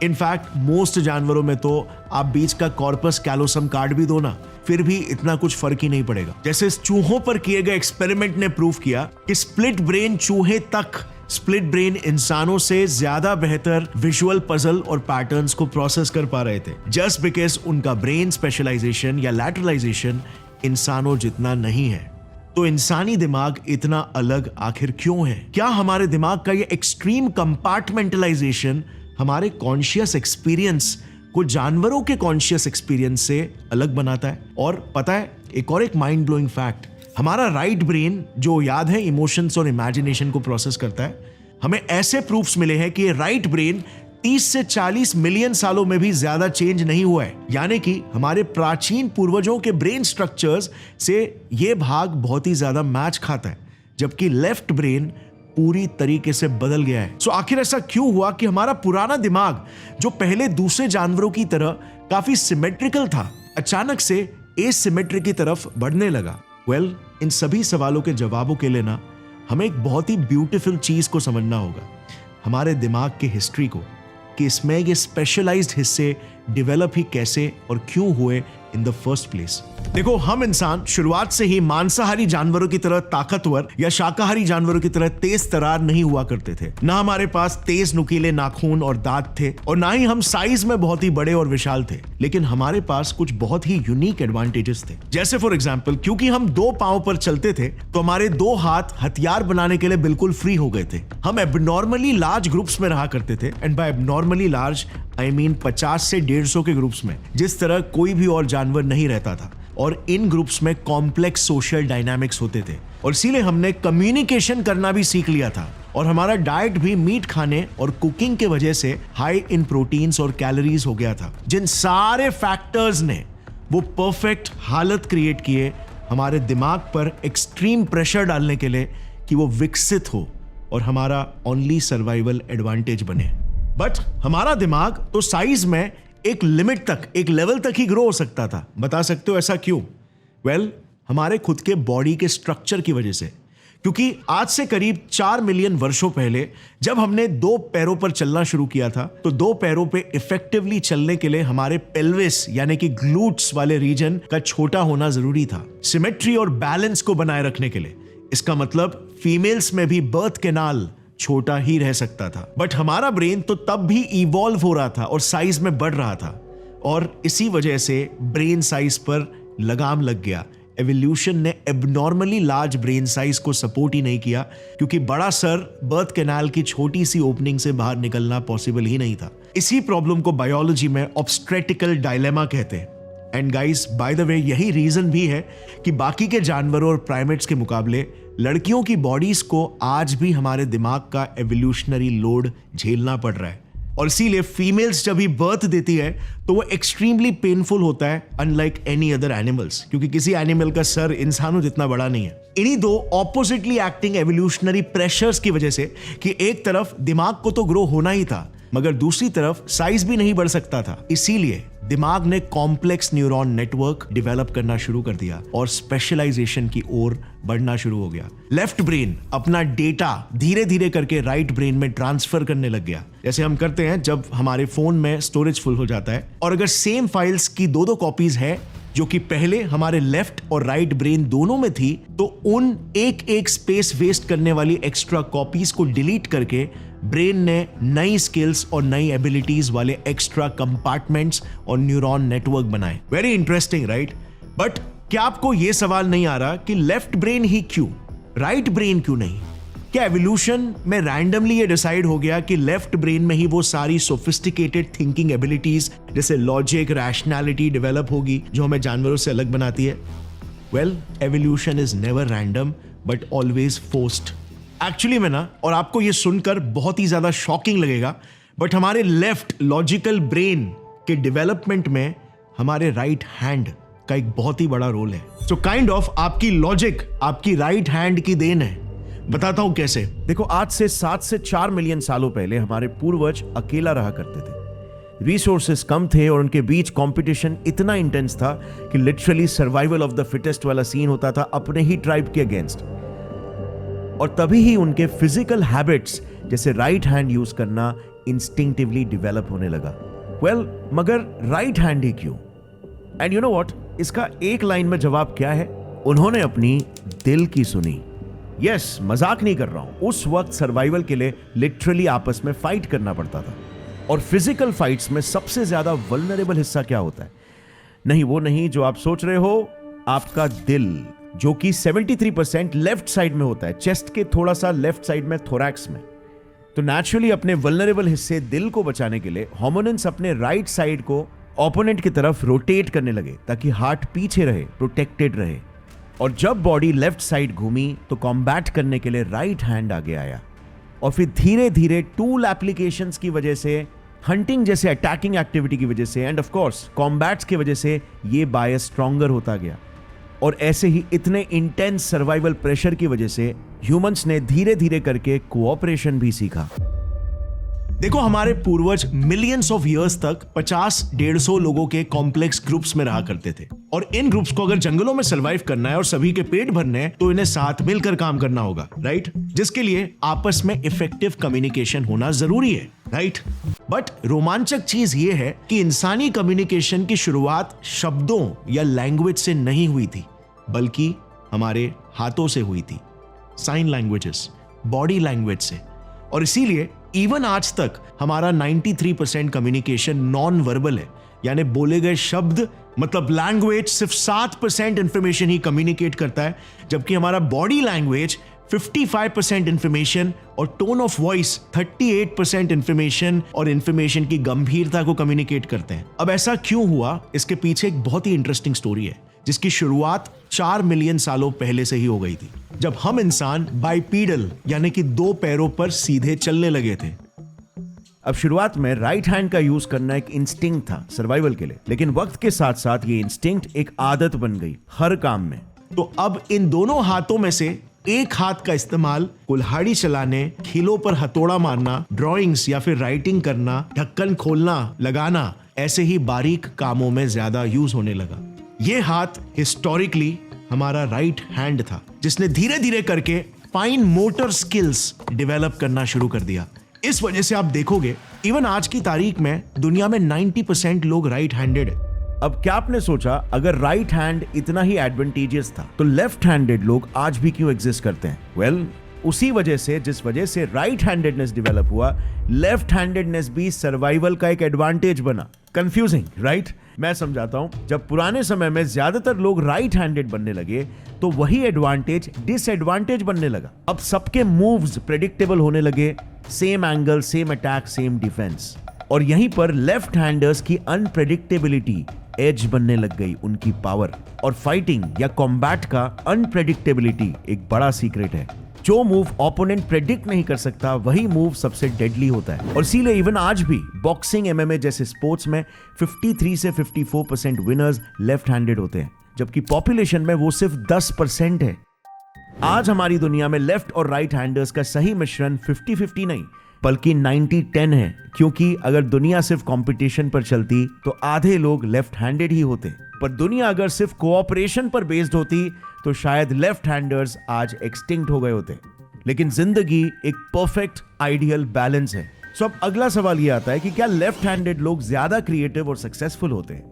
इनफैक्ट मोस्ट जानवरों में तो आप बीच का कॉर्पस कैलोसम काट भी दो ना, फिर भी इतना कुछ फर्क ही नहीं पड़ेगा। जैसे इस चूहों पर किए गए एक्सपेरिमेंट ने प्रूव किया कि स्प्लिट ब्रेन चूहे तक स्प्लिट ब्रेन इंसानों से ज्यादा बेहतर विजुअल पजल और पैटर्न्स को प्रोसेस कर पा रहे थे, जस्ट बिकॉज उनका ब्रेन स्पेशलाइजेशन या लैटरलाइजेशन इंसानों जितना नहीं है। तो इंसानी दिमाग इतना अलग आखिर क्यों है? क्या हमारे दिमाग का ये एक्सट्रीम कंपार्टमेंटलाइजेशन हमारे कॉन्शियस एक्सपीरियंस को जानवरों के कॉन्शियस एक्सपीरियंस से अलग बनाता है? और पता है एक और एक माइंड ब्लोइंग फैक्ट, हमारा राइट ब्रेन जो याद है इमोशंस और इमेजिनेशन को प्रोसेस करता है, हमें ऐसे प्रूफ्स मिले हैं कि राइट ब्रेन 30 से 40 मिलियन सालों में भी ज्यादा चेंज नहीं हुआ है। यानी कि हमारे प्राचीन पूर्वजों के ब्रेन स्ट्रक्चर्स से यह भाग बहुत ही ज्यादा मैच खाता है, जबकि लेफ्ट ब्रेन पूरी तरीके से बदल गया है। सो आखिर ऐसा क्यों हुआ कि हमारा पुराना दिमाग जो पहले दूसरे जानवरों की तरह काफी सिमेट्रिकल था, अचानक से एसिमेट्रिक की तरफ बढ़ने लगा? वेल, इन सभी सवालों के जवाबों के लिए ना हमें एक बहुत ही ब्यूटीफुल चीज को समझना होगा, हमारे दिमाग के हिस्ट्री को, कि इसमें ये स्पेशलाइज्ड हिस्से डेवलप ही कैसे और क्यों हुए इन द फर्स्ट प्लेस। देखो, हम इंसान शुरुआत से ही मांसाहारी जानवरों की तरह ताकतवर या शाकाहारी जानवरों की तरह तेज तरार नहीं हुआ करते थे। ना हमारे पास तेज नुकीले नाखून और दांत थे, और ना ही हम साइज में बहुत ही बड़े और विशाल थे। लेकिन हमारे पास कुछ बहुत ही यूनिक एडवांटेजेस थे। जैसे फॉर एग्जाम्पल, क्योंकि हम दो पांव पर चलते थे, तो हमारे दो हाथ हथियार बनाने के लिए बिल्कुल फ्री हो गए थे। हम एबनॉर्मली लार्ज ग्रुप्स में रहा करते थे, and by abnormally large I mean 50 से 150 के ग्रुप्स में, जिस तरह कोई भी और जानवर नहीं रहता था। और इन ग्रुप्स में कॉम्प्लेक्स सोशल डायनामिक्स होते थे, और इसीलिए हमने कम्युनिकेशन करना भी सीख लिया था। और हमारा डाइट भी मीट खाने और कुकिंग के वजह से हाई इन प्रोटीन्स और कैलोरीज हो गया था, जिन सारे फैक्टर्स ने वो परफेक्ट हालत क्रिएट किए हमारे दिमाग पर एक्सट्रीम प्रेशर डालने के लिए कि वो विकसित हो और हमारा ओनली सर्वाइवल एडवांटेज बने। बट हमारा दिमाग तो साइज में एक लिमिट तक, एक लेवल तक ही ग्रो हो सकता था। बता सकते हो ऐसा क्यों? वेल, हमारे खुद के बॉडी के स्ट्रक्चर की वजह से। क्योंकि आज से करीब 4 मिलियन वर्षों पहले जब हमने दो पैरों पर चलना शुरू किया था, तो दो पैरों पे इफेक्टिवली चलने के लिए हमारे पेल्विस यानी कि ग्लूट्स वाले रीजन का छोटा होना जरूरी था, सिमेट्री और बैलेंस को बनाए रखने के लिए। इसका मतलब फीमेल्स में भी बर्थ कैनाल छोटा ही रह सकता था। बट हमारा ब्रेन तो तब भी इवॉल्व हो रहा था और साइज में बढ़ रहा था, और इसी वजह से ब्रेन साइज पर लगाम लग गया। एवोल्यूशन ने एबनॉर्मली लार्ज ब्रेन साइज को सपोर्ट ही नहीं किया, क्योंकि बड़ा सर बर्थ कैनाल की छोटी सी ओपनिंग से बाहर निकलना पॉसिबल ही नहीं था। इसी प्रॉब्लम को बायोलॉजी में ऑब्स्ट्रेटिकल डायलेमा कहते हैं। And guys, by the way, यही रीजन भी है कि बाकी के जानवरों और प्राइमेट्स के मुकाबले लड़कियों की बॉडीज को आज भी हमारे दिमाग का एवोल्यूशनरी लोड झेलना पड़ रहा है। और इसीलिए फीमेल्स जब भी बर्थ देती है तो वो एक्सट्रीमली पेनफुल होता है, अनलाइक एनी अदर एनिमल्स, क्योंकि किसी एनिमल का सर इंसानों जितना बड़ा नहीं है। इन्हीं दो ऑपोजिटली एक्टिंग एवोल्यूशनरी प्रेशर्स की वजह से कि एक तरफ दिमाग को तो ग्रो होना ही था, मगर दूसरी तरफ साइज भी नहीं बढ़ सकता था, इसीलिए दिमाग ने कॉम्प्लेक्स न्यूरॉन नेटवर्क डेवलप करना शुरू कर दिया और स्पेशलाइजेशन की ओर बढ़ना शुरू हो गया। लेफ्ट ब्रेन अपना डेटा धीरे धीरे करके राइट ब्रेन में ट्रांसफर करने लग गया, जैसे हम करते हैं जब हमारे फोन में स्टोरेज फुल हो जाता है। और अगर सेम फाइल्स की दो कॉपीज है जो कि पहले हमारे लेफ्ट और राइट ब्रेन दोनों में थी, तो उन एक स्पेस वेस्ट करने वाली एक्स्ट्रा कॉपीज को डिलीट करके ब्रेन ने नई स्किल्स और नई एबिलिटीज वाले एक्स्ट्रा कंपार्टमेंट्स और न्यूरॉन नेटवर्क बनाए। Very interesting, right? बट क्या आपको यह सवाल नहीं आ रहा कि लेफ्ट ब्रेन ही क्यों, राइट ब्रेन क्यों नहीं? क्या एवोल्यूशन में रैंडमली ये डिसाइड हो गया कि लेफ्ट ब्रेन में ही वो सारी सोफिस्टिकेटेड थिंकिंग एबिलिटीज जैसे लॉजिक, रैशनैलिटी डेवलप होगी जो हमें जानवरों से अलग बनाती है? Well, evolution is never random but always forced. Actually में ना, और आपको ये सुनकर बहुत ही ज्यादा शॉकिंग लगेगा, बट हमारे लेफ्ट लॉजिकल ब्रेन के डेवलपमेंट में हमारे राइट हैंड का एक बहुत ही बड़ा रोल है। सो काइंड ऑफ आपकी लॉजिक आपकी राइट हैंड की देन है। बताता हूं कैसे। देखो, आज से 7 से 4 मिलियन सालों पहले हमारे पूर्वज अकेला रहा करते थे। रिसोर्सेस कम थे और उनके बीच कंपटीशन इतना इंटेंस था कि literally survival of the fittest वाला सीन होता था अपने ही ट्राइब के अगेंस्ट। और तभी ही उनके फिजिकल हैबिट्स जैसे राइट हैंड यूज करना इंस्टिंक्टिवली डेवलप होने लगा। वेल, मगर राइट हैंड ही क्यों? एंड यू नो व्हाट, इसका एक लाइन में जवाब क्या है? उन्होंने अपनी दिल की सुनी। यस, मजाक नहीं कर रहा हूं। उस वक्त सर्वाइवल के लिए लिटरली आपस में फाइट करना पड़ता था। और फिजिकल फाइट्स में सबसे ज्यादा वल्नरेबल हिस्सा क्या होता है? नहीं, वो नहीं जो आप सोच रहे हो, आपका दिल, जो कि 73% लेफ्ट साइड में होता है, चेस्ट के थोड़ा सा लेफ्ट साइड में, थोरैक्स में। तो नेचुरली अपने वल्नरेबल हिस्से दिल को बचाने के लिए होमिनिड्स अपने राइट साइड को ओपोनेंट की तरफ रोटेट करने लगे ताकि हार्ट पीछे रहे, प्रोटेक्टेड रहे। और जब बॉडी लेफ्ट साइड घूमी तो कॉम्बैट करने के लिए राइट हैंड आगे आया। और फिर धीरे धीरे टूल एप्लीकेशंस की वजह से, हंटिंग जैसे अटैकिंग एक्टिविटी की वजह से, एंड ऑफ कोर्स कॉम्बैट्स की वजह से ये बायस स्ट्रॉन्गर होता गया। और ऐसे ही इतने इंटेंस सर्वाइवल प्रेशर की वजह से ह्यूमंस ने धीरे धीरे करके कोऑपरेशन भी सीखा। देखो, हमारे पूर्वज मिलियंस ऑफ इयर्स तक 50-150 लोगों के कॉम्प्लेक्स ग्रुप्स में रहा करते थे। और इन ग्रुप्स को अगर जंगलों में सरवाइव करना है और सभी के पेट भरने हैं तो इन्हें साथ मिलकर काम करना होगा, राइट? जिसके लिए आपस में इफेक्टिव कम्युनिकेशन होना जरूरी है, राइट? बट रोमांचक चीज ये है कि इंसानी कम्युनिकेशन की शुरुआत शब्दों या लैंग्वेज से नहीं हुई थी, बल्कि हमारे हाथों से हुई थी, साइन लैंग्वेजेस, बॉडी लैंग्वेज से। और इसीलिए इवन आज तक हमारा 93% कम्युनिकेशन नॉन वर्बल है, यानी बोले गए शब्द मतलब लैंग्वेज सिर्फ 7% इंफॉर्मेशन ही कम्युनिकेट करता है, जबकि हमारा बॉडी लैंग्वेज 55% इंफॉर्मेशन और टोन ऑफ वॉइस 38% इंफॉर्मेशन और इंफॉर्मेशन की गंभीरता को कम्युनिकेट करते हैं। अब ऐसा क्यों हुआ, इसके पीछे एक बहुत ही इंटरेस्टिंग स्टोरी है, जिसकी शुरुआत 4 मिलियन सालों पहले से ही हो गई थी, जब हम इंसान बाइपीडल यानी कि 2 पैरों पर सीधे चलने लगे थे। अब शुरुआत में राइट हैंड का यूज करना एक इंस्टिंक्ट था सर्वाइवल के लिए, लेकिन वक्त के साथ साथ ये इंस्टिंक्ट एक आदत बन गई हर काम में। तो अब इन दोनों हाथों में से एक हाथ का इस्तेमाल कुल्हाड़ी चलाने, खिलों पर हथौड़ा मारना, ड्राइंग्स या फिर राइटिंग करना, ढक्कन खोलना, लगाना, ऐसे ही बारीक कामों में ज्यादा यूज होने लगा। ये हाथ हिस्टोरिकली हमारा राइट हैंड था, जिसने धीरे धीरे करके फाइन मोटर स्किल्स डेवलप करना शुरू कर दिया। इस वजह से आप देखोगे इवन आज की तारीख में दुनिया में 90% लोग राइट हैंडेड है। अब क्या आपने सोचा, अगर राइट हैंड इतना ही एडवांटेजियस था तो लेफ्ट हैंडेड लोग आज भी क्यों एग्जिस्ट करते हैं? वेल, उसी वजह से जिस वजह से राइट हैंडेडनेस डेवलप हुआ, लेफ्ट हैंडेडनेस भी सर्वाइवल का एक एडवांटेज बना। Confusing, right? मैं समझाता हूं। जब पुराने समय में ज्यादातर लोग राइट हैंडेड बनने लगे तो वही एडवांटेज डिसएडवांटेज बनने लगा। अब सबके मूव्स प्रेडिक्टेबल होने लगे, same angle, same attack, same defence. और यहीं पर लेफ्ट हैंडर्स की अनप्रेडिक्टेबिलिटी एज बनने लग गई, उनकी पावर। और फाइटिंग या कॉम्बैट का अनप्रेडिक्टेबिलिटी एक बड़ा सीक्रेट है। जो मूव ओपोनेंट प्रेडिक्ट नहीं कर सकता वही मूव सबसे डेडली होता है। और इसीलिए इवन आज भी बॉक्सिंग, एमएमए जैसे स्पोर्ट्स में 53 से 54% विनर्स लेफ्ट हैंडेड होते हैं, जबकि पॉपुलेशन में वो सिर्फ 10% है। आज हमारी दुनिया में लेफ्ट और राइट हैंडर्स का सही मिश्रण 50-50 नहीं बल्कि 90-10 है, क्योंकि अगर दुनिया सिर्फ कंपटीशन पर चलती तो आधे लोग लेफ्ट हैंडेड ही होते, पर दुनिया अगर सिर्फ कोऑपरेशन पर बेस्ड होती तो शायद लेफ्ट हैंडर्स आज एक्सटिंक्ट हो गए होते। लेकिन जिंदगी एक परफेक्ट आइडियल बैलेंस है। सो अब अगला सवाल ये आता है कि क्या लेफ्ट हैंडेड लोग ज्यादा क्रिएटिव और सक्सेसफुल होते हैं?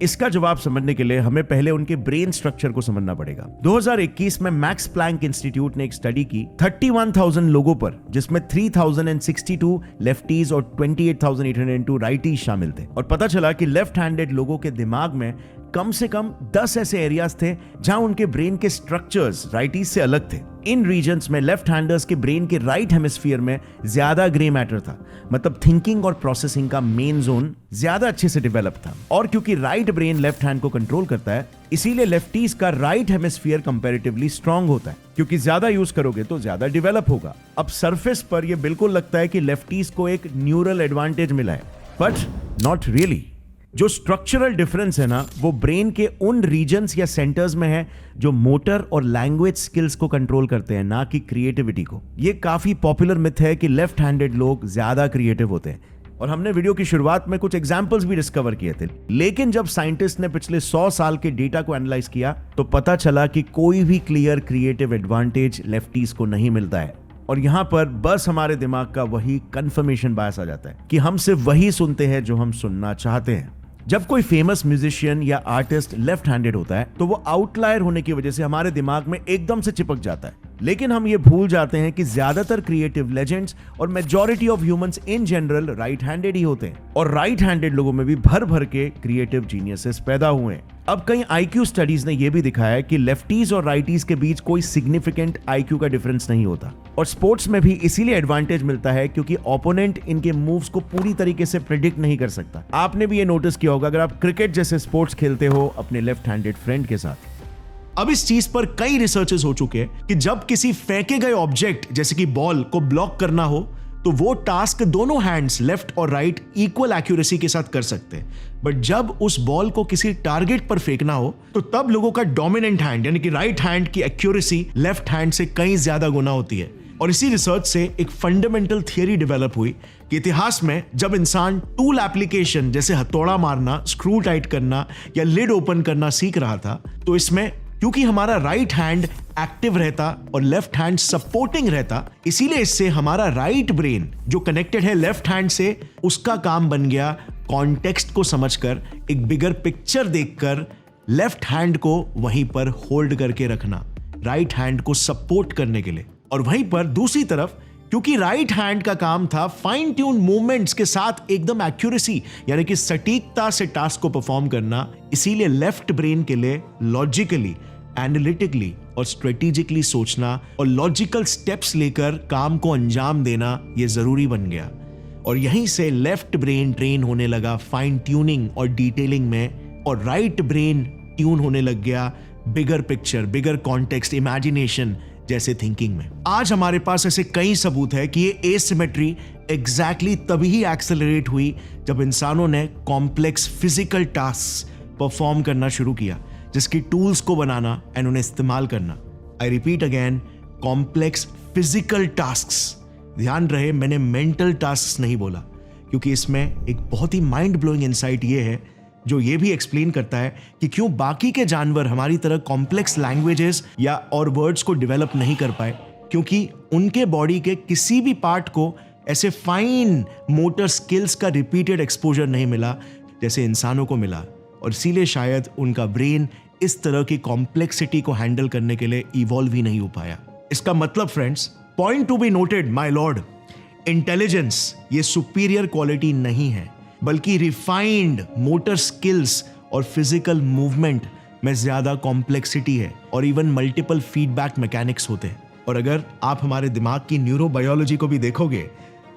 इसका जवाब समझने के लिए हमें पहले उनके ब्रेन स्ट्रक्चर को समझना पड़ेगा। 2021 में मैक्स प्लैंक इंस्टीट्यूट ने एक स्टडी की 31,000 लोगों पर, जिसमें 3,062 लेफ्टीज और 28,802 राइटीज शामिल थे। और पता चला कि लेफ्ट हैंडेड लोगों के दिमाग में कम से कम 10 ऐसे एरियाज थे जहां उनके ब्रेन के स्ट्रक्चर्स राइटीज से अलग थे। इन रीजन्स में लेफ्ट हैंडर्स के ब्रेन के राइट हेमिस्फीयर में ज्यादा ग्रे मैटर था, मतलब थिंकिंग और प्रोसेसिंग का मेन जोन ज्यादा अच्छे से डेवलप था। और क्योंकि राइट ब्रेन लेफ्ट हैंड को कंट्रोल करता है, इसीलिए लेफ्टीज का राइट हेमिस्फीयर कंपैरेटिवली स्ट्रांग होता है, क्योंकि ज्यादा यूज करोगे तो ज्यादा डेवलप होगा। अब सरफेस पर यह बिल्कुल लगता है कि लेफ्टीज को एक न्यूरल एडवांटेज मिला है, बट नॉट रियली। जो स्ट्रक्चरल डिफरेंस है ना, वो ब्रेन के उन रीजन्स या सेंटर्स में है जो मोटर और लैंग्वेज स्किल्स को कंट्रोल करते हैं, ना कि क्रिएटिविटी को। ये काफी पॉपुलर मिथ है कि लेफ्ट हैंडेड लोग ज्यादा क्रिएटिव होते हैं, और हमने वीडियो की शुरुआत में कुछ एग्जांपल्स भी डिस्कवर किए थे। लेकिन जब साइंटिस्ट ने पिछले 100 साल के डेटा को एनालाइज किया तो पता चला कि कोई भी क्लियर क्रिएटिव एडवांटेज लेफ्टीज को नहीं मिलता है। और यहां पर बस हमारे दिमाग का वही कंफर्मेशन बायस आ जाता है कि हम सिर्फ वही सुनते हैं जो हम सुनना चाहते हैं। जब कोई फेमस म्यूजिशियन या आर्टिस्ट लेफ्ट हैंडेड होता है तो वो आउटलायर होने की वजह से हमारे दिमाग में एकदम से चिपक जाता है। लेकिन हम ये भूल जाते हैं कि ज्यादातर क्रिएटिव लेजेंड्स और majority of humans in general right handed ही होते हैं, और राइट हैंडेड लोगों में भी भर भर के क्रिएटिव जीनियसेस पैदा हुए हैं। अब कई आईक्यू स्टडीज ने यह भी दिखाया है कि लेफ्टीज और राइटीज के बीच कोई सिग्निफिकेंट आईक्यू का डिफरेंस नहीं होता, और स्पोर्ट्स में भी इसीलिए एडवांटेज मिलता है क्योंकि ओपोनेंट इनके मूव्स को पूरी तरीके से प्रिडिक्ट नहीं कर सकता। आपने भी ये नोटिस किया होगा अगर आप क्रिकेट जैसे स्पोर्ट्स खेलते हो अपने लेफ्ट हैंडेड फ्रेंड के साथ। अब इस चीज पर कई रिसर्चेस हो चुके हैं कि जब किसी फेंके गए ऑब्जेक्ट जैसे कि बॉल को ब्लॉक करना हो तो वो टास्क दोनों हैंड्स लेफ्ट और राइट इक्वल एक्यूरेसी के साथ कर सकते हैं, बट जब उस बॉल को किसी टारगेट पर फेंकना हो तो तब लोगों का डोमिनेंट हैंड यानी कि राइट हैंड की एक्यूरेसी लेफ्ट हैंड से कई ज्यादा गुना होती है। और इसी रिसर्च से एक फंडामेंटल थियरी डेवलप हुई कि इतिहास में जब इंसान टूल एप्लीकेशन जैसे हथौड़ा मारना, स्क्रू टाइट करना या लिड ओपन करना सीख रहा था, तो इसमें क्योंकि हमारा राइट हैंड एक्टिव रहता और लेफ्ट हैंड सपोर्टिंग रहता, इसीलिए इससे हमारा राइट ब्रेन जो कनेक्टेड है लेफ्ट हैंड से, उसका काम बन गया कॉन्टेक्स्ट को समझकर, एक बिगर पिक्चर देखकर लेफ्ट हैंड को वहीं पर होल्ड करके रखना, राइट हैंड को सपोर्ट करने के लिए। और वहीं पर दूसरी तरफ क्योंकि राइट हैंड का काम था फाइन ट्यून मूवमेंट्स के साथ एकदम एक्यूरेसी यानी कि सटीकता से टास्क को परफॉर्म करना, इसीलिए लेफ्ट ब्रेन के लिए लॉजिकली, एनालिटिकली और स्ट्रेटेजिकली सोचना और लॉजिकल स्टेप्स लेकर काम को अंजाम देना यह जरूरी बन गया। और यहीं से लेफ्ट ब्रेन ट्रेन होने लगा फाइन ट्यूनिंग और डिटेलिंग में, और राइट ब्रेन ट्यून होने लग गया बिगर पिक्चर, बिगर कॉन्टेक्स्ट, इमेजिनेशन जैसे थिंकिंग में। आज हमारे पास ऐसे कई सबूत है कि ये एसिमेट्री एग्जैक्टली तभी ही एक्सेलरेट हुई जब इंसानों ने कॉम्प्लेक्स फिजिकल टास्क परफॉर्म करना शुरू किया, जिसकी टूल्स को बनाना एंड उन्हें इस्तेमाल करना। I repeat again, complex physical tasks. ध्यान रहे, मैंने मेंटल टास्क्स नहीं बोला, क्योंकि इसमें एक बहुत ही माइंड ब्लोइंग इनसाइट ये है जो ये भी एक्सप्लेन करता है कि क्यों बाकी के जानवर हमारी तरह कॉम्प्लेक्स लैंग्वेजेस या और वर्ड्स को डेवलप नहीं कर पाए, क्योंकि उनके बॉडी के किसी भी पार्ट को ऐसे फाइन मोटर स्किल्स का रिपीटेड एक्सपोजर नहीं मिला जैसे इंसानों को मिला, और इसीलिए शायद उनका ब्रेन इस तरह की कॉम्प्लेक्सिटी को हैंडल करने के लिए इवॉल्व ही नहीं हो पाया। इसका मतलब friends, point to be noted my Lord, intelligence ये सुपीरियर क्वालिटी नहीं है, बल्कि रिफाइंड मोटर स्किल्स और फिजिकल मूवमेंट में ज्यादा कॉम्प्लेक्सिटी है और इवन मल्टीपल फीडबैक मैकेनिक्स होते हैं। और अगर आप हमारे दिमाग की न्यूरोबायोलॉजी को भी देखोगे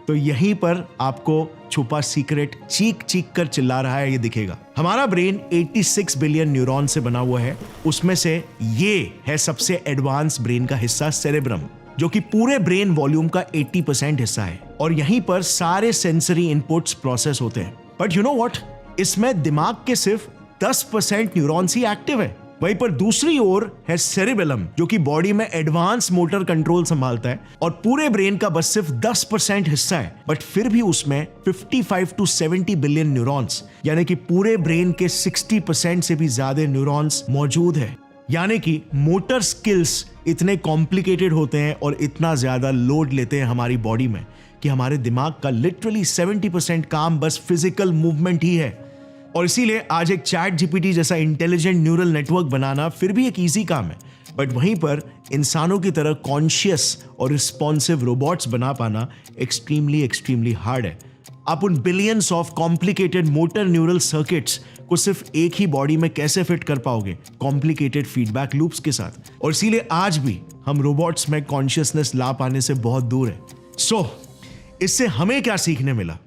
तो यहीं पर आपको छुपा सीक्रेट चीख चीख कर चिल्ला रहा है, ये दिखेगा। हमारा ब्रेन 86 बिलियन न्यूरॉन से बना हुआ है। उसमें से ये है सबसे एडवांस ब्रेन का हिस्सा सेरेब्रम, जो कि पूरे ब्रेन वॉल्यूम का 80% हिस्सा है और यहीं पर सारे सेंसरी इनपुट्स प्रोसेस होते हैं। बट यू नो व्हाट, इसमें दिमाग के सिर्फ 10% न्यूरॉन्स ही एक्टिव है। वहीं पर दूसरी ओर है सेरिबेलम, जो कि बॉडी में एडवांस मोटर कंट्रोल संभालता है और पूरे ब्रेन का बस सिर्फ 10% हिस्सा है। बट फिर भी उसमें 55 to 70 बिलियन न्यूरॉन्स, यानी कि पूरे ब्रेन के 60% से भी ज्यादा न्यूरॉन्स मौजूद है। यानी कि मोटर स्किल्स इतने कॉम्प्लिकेटेड होते हैं और इतना ज्यादा लोड लेते हैं हमारी बॉडी में कि हमारे दिमाग का लिटरली 70% काम बस फिजिकल मूवमेंट ही है। और इसीलिए आज एक चैट जीपीटी जैसा इंटेलिजेंट न्यूरल नेटवर्क बनाना फिर भी एक इजी काम है, बट वहीं पर इंसानों की तरह कॉन्शियस और रिस्पॉन्सिव रोबोट्स बना पाना एक्सट्रीमली हार्ड है। आप उन billions of complicated motor neural circuits को सिर्फ एक ही बॉडी में कैसे फिट कर पाओगे, कॉम्प्लिकेटेड फीडबैक लूप्स के साथ। और इसीलिए आज भी हम रोबोट्स में कॉन्शियसनेस ला पाने से बहुत दूर है। सो इससे हमें क्या सीखने मिला?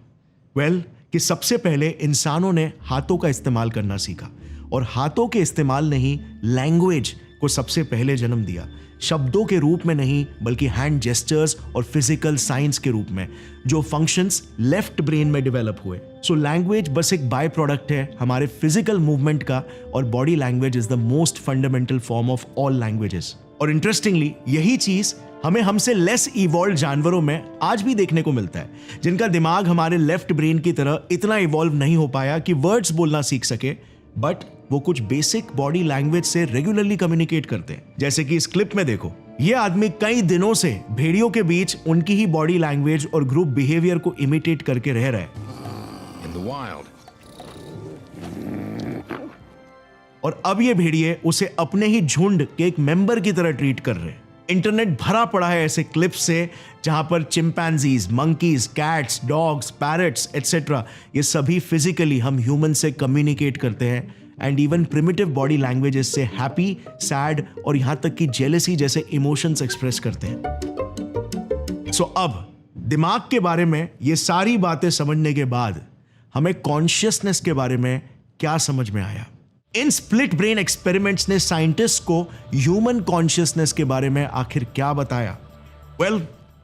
वेल, कि सबसे पहले इंसानों ने हाथों का इस्तेमाल करना सीखा और हाथों के इस्तेमाल ने ही लैंग्वेज को सबसे पहले जन्म दिया। शब्दों के रूप में नहीं, बल्कि हैंड जेस्चर्स और फिजिकल साइंस के रूप में, जो फंक्शंस लेफ्ट ब्रेन में डेवलप हुए। सो लैंग्वेज बस एक बाय प्रोडक्ट है हमारे फिजिकल मूवमेंट का, और body language is the most fundamental form of all languages. और इंटरेस्टिंगली यही चीज हमें हमसे लेस इवॉल्व जानवरों में आज भी देखने को मिलता है, जिनका दिमाग हमारे लेफ्ट ब्रेन की तरह इतना इवॉल्व नहीं हो पाया कि वर्ड्स बोलना सीख सके, बट वो कुछ बेसिक बॉडी लैंग्वेज से रेगुलरली कम्युनिकेट करते हैं। जैसे कि इस क्लिप में देखो, ये आदमी कई दिनों से भेड़ियों के बीच उनकी ही बॉडी लैंग्वेज और ग्रुप बिहेवियर को इमिटेट करके रह रहा है। और अब ये भेड़िए उसे अपने ही झुंड के एक मेंबर की तरह ट्रीट कर रहे हैं। इंटरनेट भरा पड़ा है ऐसे क्लिप्स से जहां पर chimpanzees, monkeys, cats, dogs, parrots etcetera, ये सभी फिजिकली हम ह्यूमन से कम्युनिकेट करते हैं and even primitive body languages से हैप्पी, सैड और यहां तक कि जेलसी जैसे इमोशंस एक्सप्रेस करते हैं। सो अब दिमाग के बारे में ये सारी बातें समझने के बाद हमें कॉन्शियसनेस के बारे में क्या समझ में आया? इन स्प्लिट ब्रेन एक्सपेरिमेंट्स ने साइंटिस्ट को ह्यूमन कॉन्शियसनेस के बारे में आखिर क्या बताया? वेल,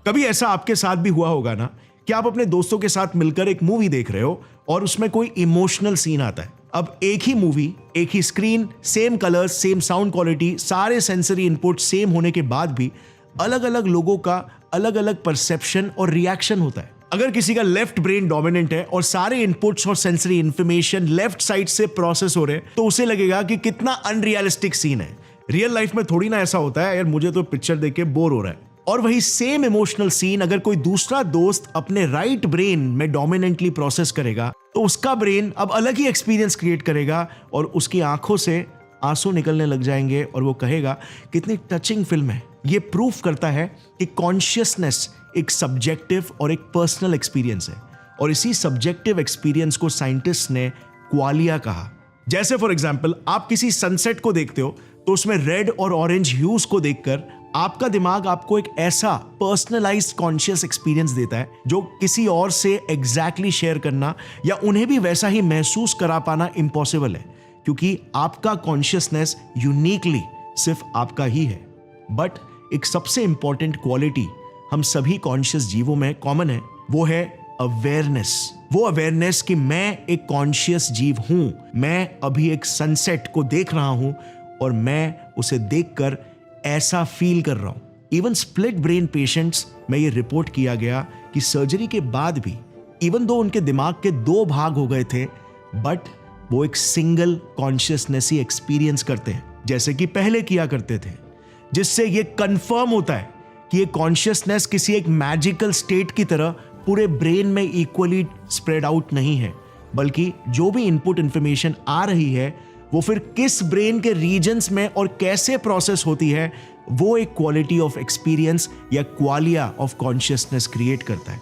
कभी ऐसा आपके साथ भी हुआ होगा ना कि आप अपने दोस्तों के साथ मिलकर एक मूवी देख रहे हो और उसमें कोई इमोशनल सीन आता है। अब एक ही मूवी, एक ही screen, same colours, same sound quality, सारे सेंसरी इनपुट सेम होने के बाद भी अलग अलग लोगों का अलग अलग परसेप्शन और रिएक्शन होता है। अगर किसी का लेफ्ट ब्रेन डोमिनेंट है और सारे इनपुट्स और सेंसरी इंफॉर्मेशन लेफ्ट साइड से प्रोसेस हो रहे हैं, तो उसे लगेगा कि कितना अनरियलिस्टिक सीन है। रियल लाइफ में थोड़ी ना ऐसा होता है, यार मुझे तो पिक्चर देख के बोर हो रहा है। और वही सेम इमोशनल सीन अगर कोई दूसरा दोस्त अपने राइट ब्रेन में डोमिनेंटली प्रोसेस करेगा, तो उसका ब्रेन अब अलग ही एक्सपीरियंस क्रिएट करेगा और उसकी आंखों से आंसू निकलने लग जाएंगे और वो कहेगा कितनी टचिंग फिल्म है। ये प्रूफ करता है कि कॉन्शियसनेस एक सब्जेक्टिव और एक पर्सनल एक्सपीरियंस है, और इसी सब्जेक्टिव एक्सपीरियंस को साइंटिस्ट ने क्वालिया कहा। जैसे फॉर एग्जांपल, आप किसी सनसेट को देखते हो तो उसमें रेड और ऑरेंज ह्यूज को देखकर आपका दिमाग आपको एक ऐसा पर्सनलाइज्ड कॉन्शियस एक्सपीरियंस देता है जो किसी और से एग्जैक्टली शेयर करना या उन्हें भी वैसा ही महसूस करा पाना इम्पॉसिबल है, क्योंकि आपका कॉन्शियसनेस यूनिकली सिर्फ आपका ही है। बट एक सबसे इंपॉर्टेंट क्वालिटी हम सभी कॉन्शियस जीवों में कॉमन है, वो है अवेयरनेस। वो अवेयरनेस कि मैं एक कॉन्शियस जीव हूं, मैं अभी एक सनसेट को देख रहा हूं और मैं उसे देखकर ऐसा फील कर रहा हूं। इवन स्प्लिट ब्रेन पेशेंट्स में ये रिपोर्ट किया गया कि सर्जरी के बाद भी इवन दो उनके दिमाग के 2 भाग हो गए थे, बट वो एक सिंगल कॉन्शियसनेस ही एक्सपीरियंस करते हैं जैसे कि पहले किया करते थे, जिससे ये कंफर्म होता है कि ये कॉन्शियसनेस किसी एक मैजिकल स्टेट की तरह पूरे ब्रेन में इक्वली स्प्रेड आउट नहीं है, बल्कि जो भी इनपुट इंफॉर्मेशन आ रही है वो फिर किस ब्रेन के रीजन्स में और कैसे प्रोसेस होती है, वो एक क्वालिटी ऑफ एक्सपीरियंस या क्वालिया ऑफ कॉन्शियसनेस क्रिएट करता है।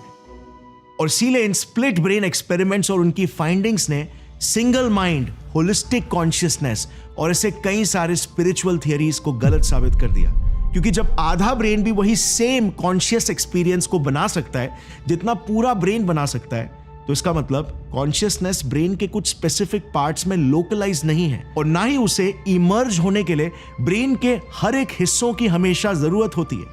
और इसीलिए इन स्प्लिट ब्रेन एक्सपेरिमेंट्स और उनकी फाइंडिंग्स ने सिंगल माइंड, होलिस्टिक कॉन्शियसनेस और ऐसे कई सारे स्पिरिचुअल थियरीज को गलत साबित कर दिया। क्योंकि जब आधा ब्रेन भी वही सेम कॉन्शियस एक्सपीरियंस को बना सकता है जितना पूरा ब्रेन बना सकता है, तो इसका मतलब कॉन्शियसनेस ब्रेन के कुछ स्पेसिफिक पार्ट्स में लोकलाइज नहीं है और ना ही उसे इमर्ज होने के लिए ब्रेन के हर एक हिस्सों की हमेशा जरूरत होती है,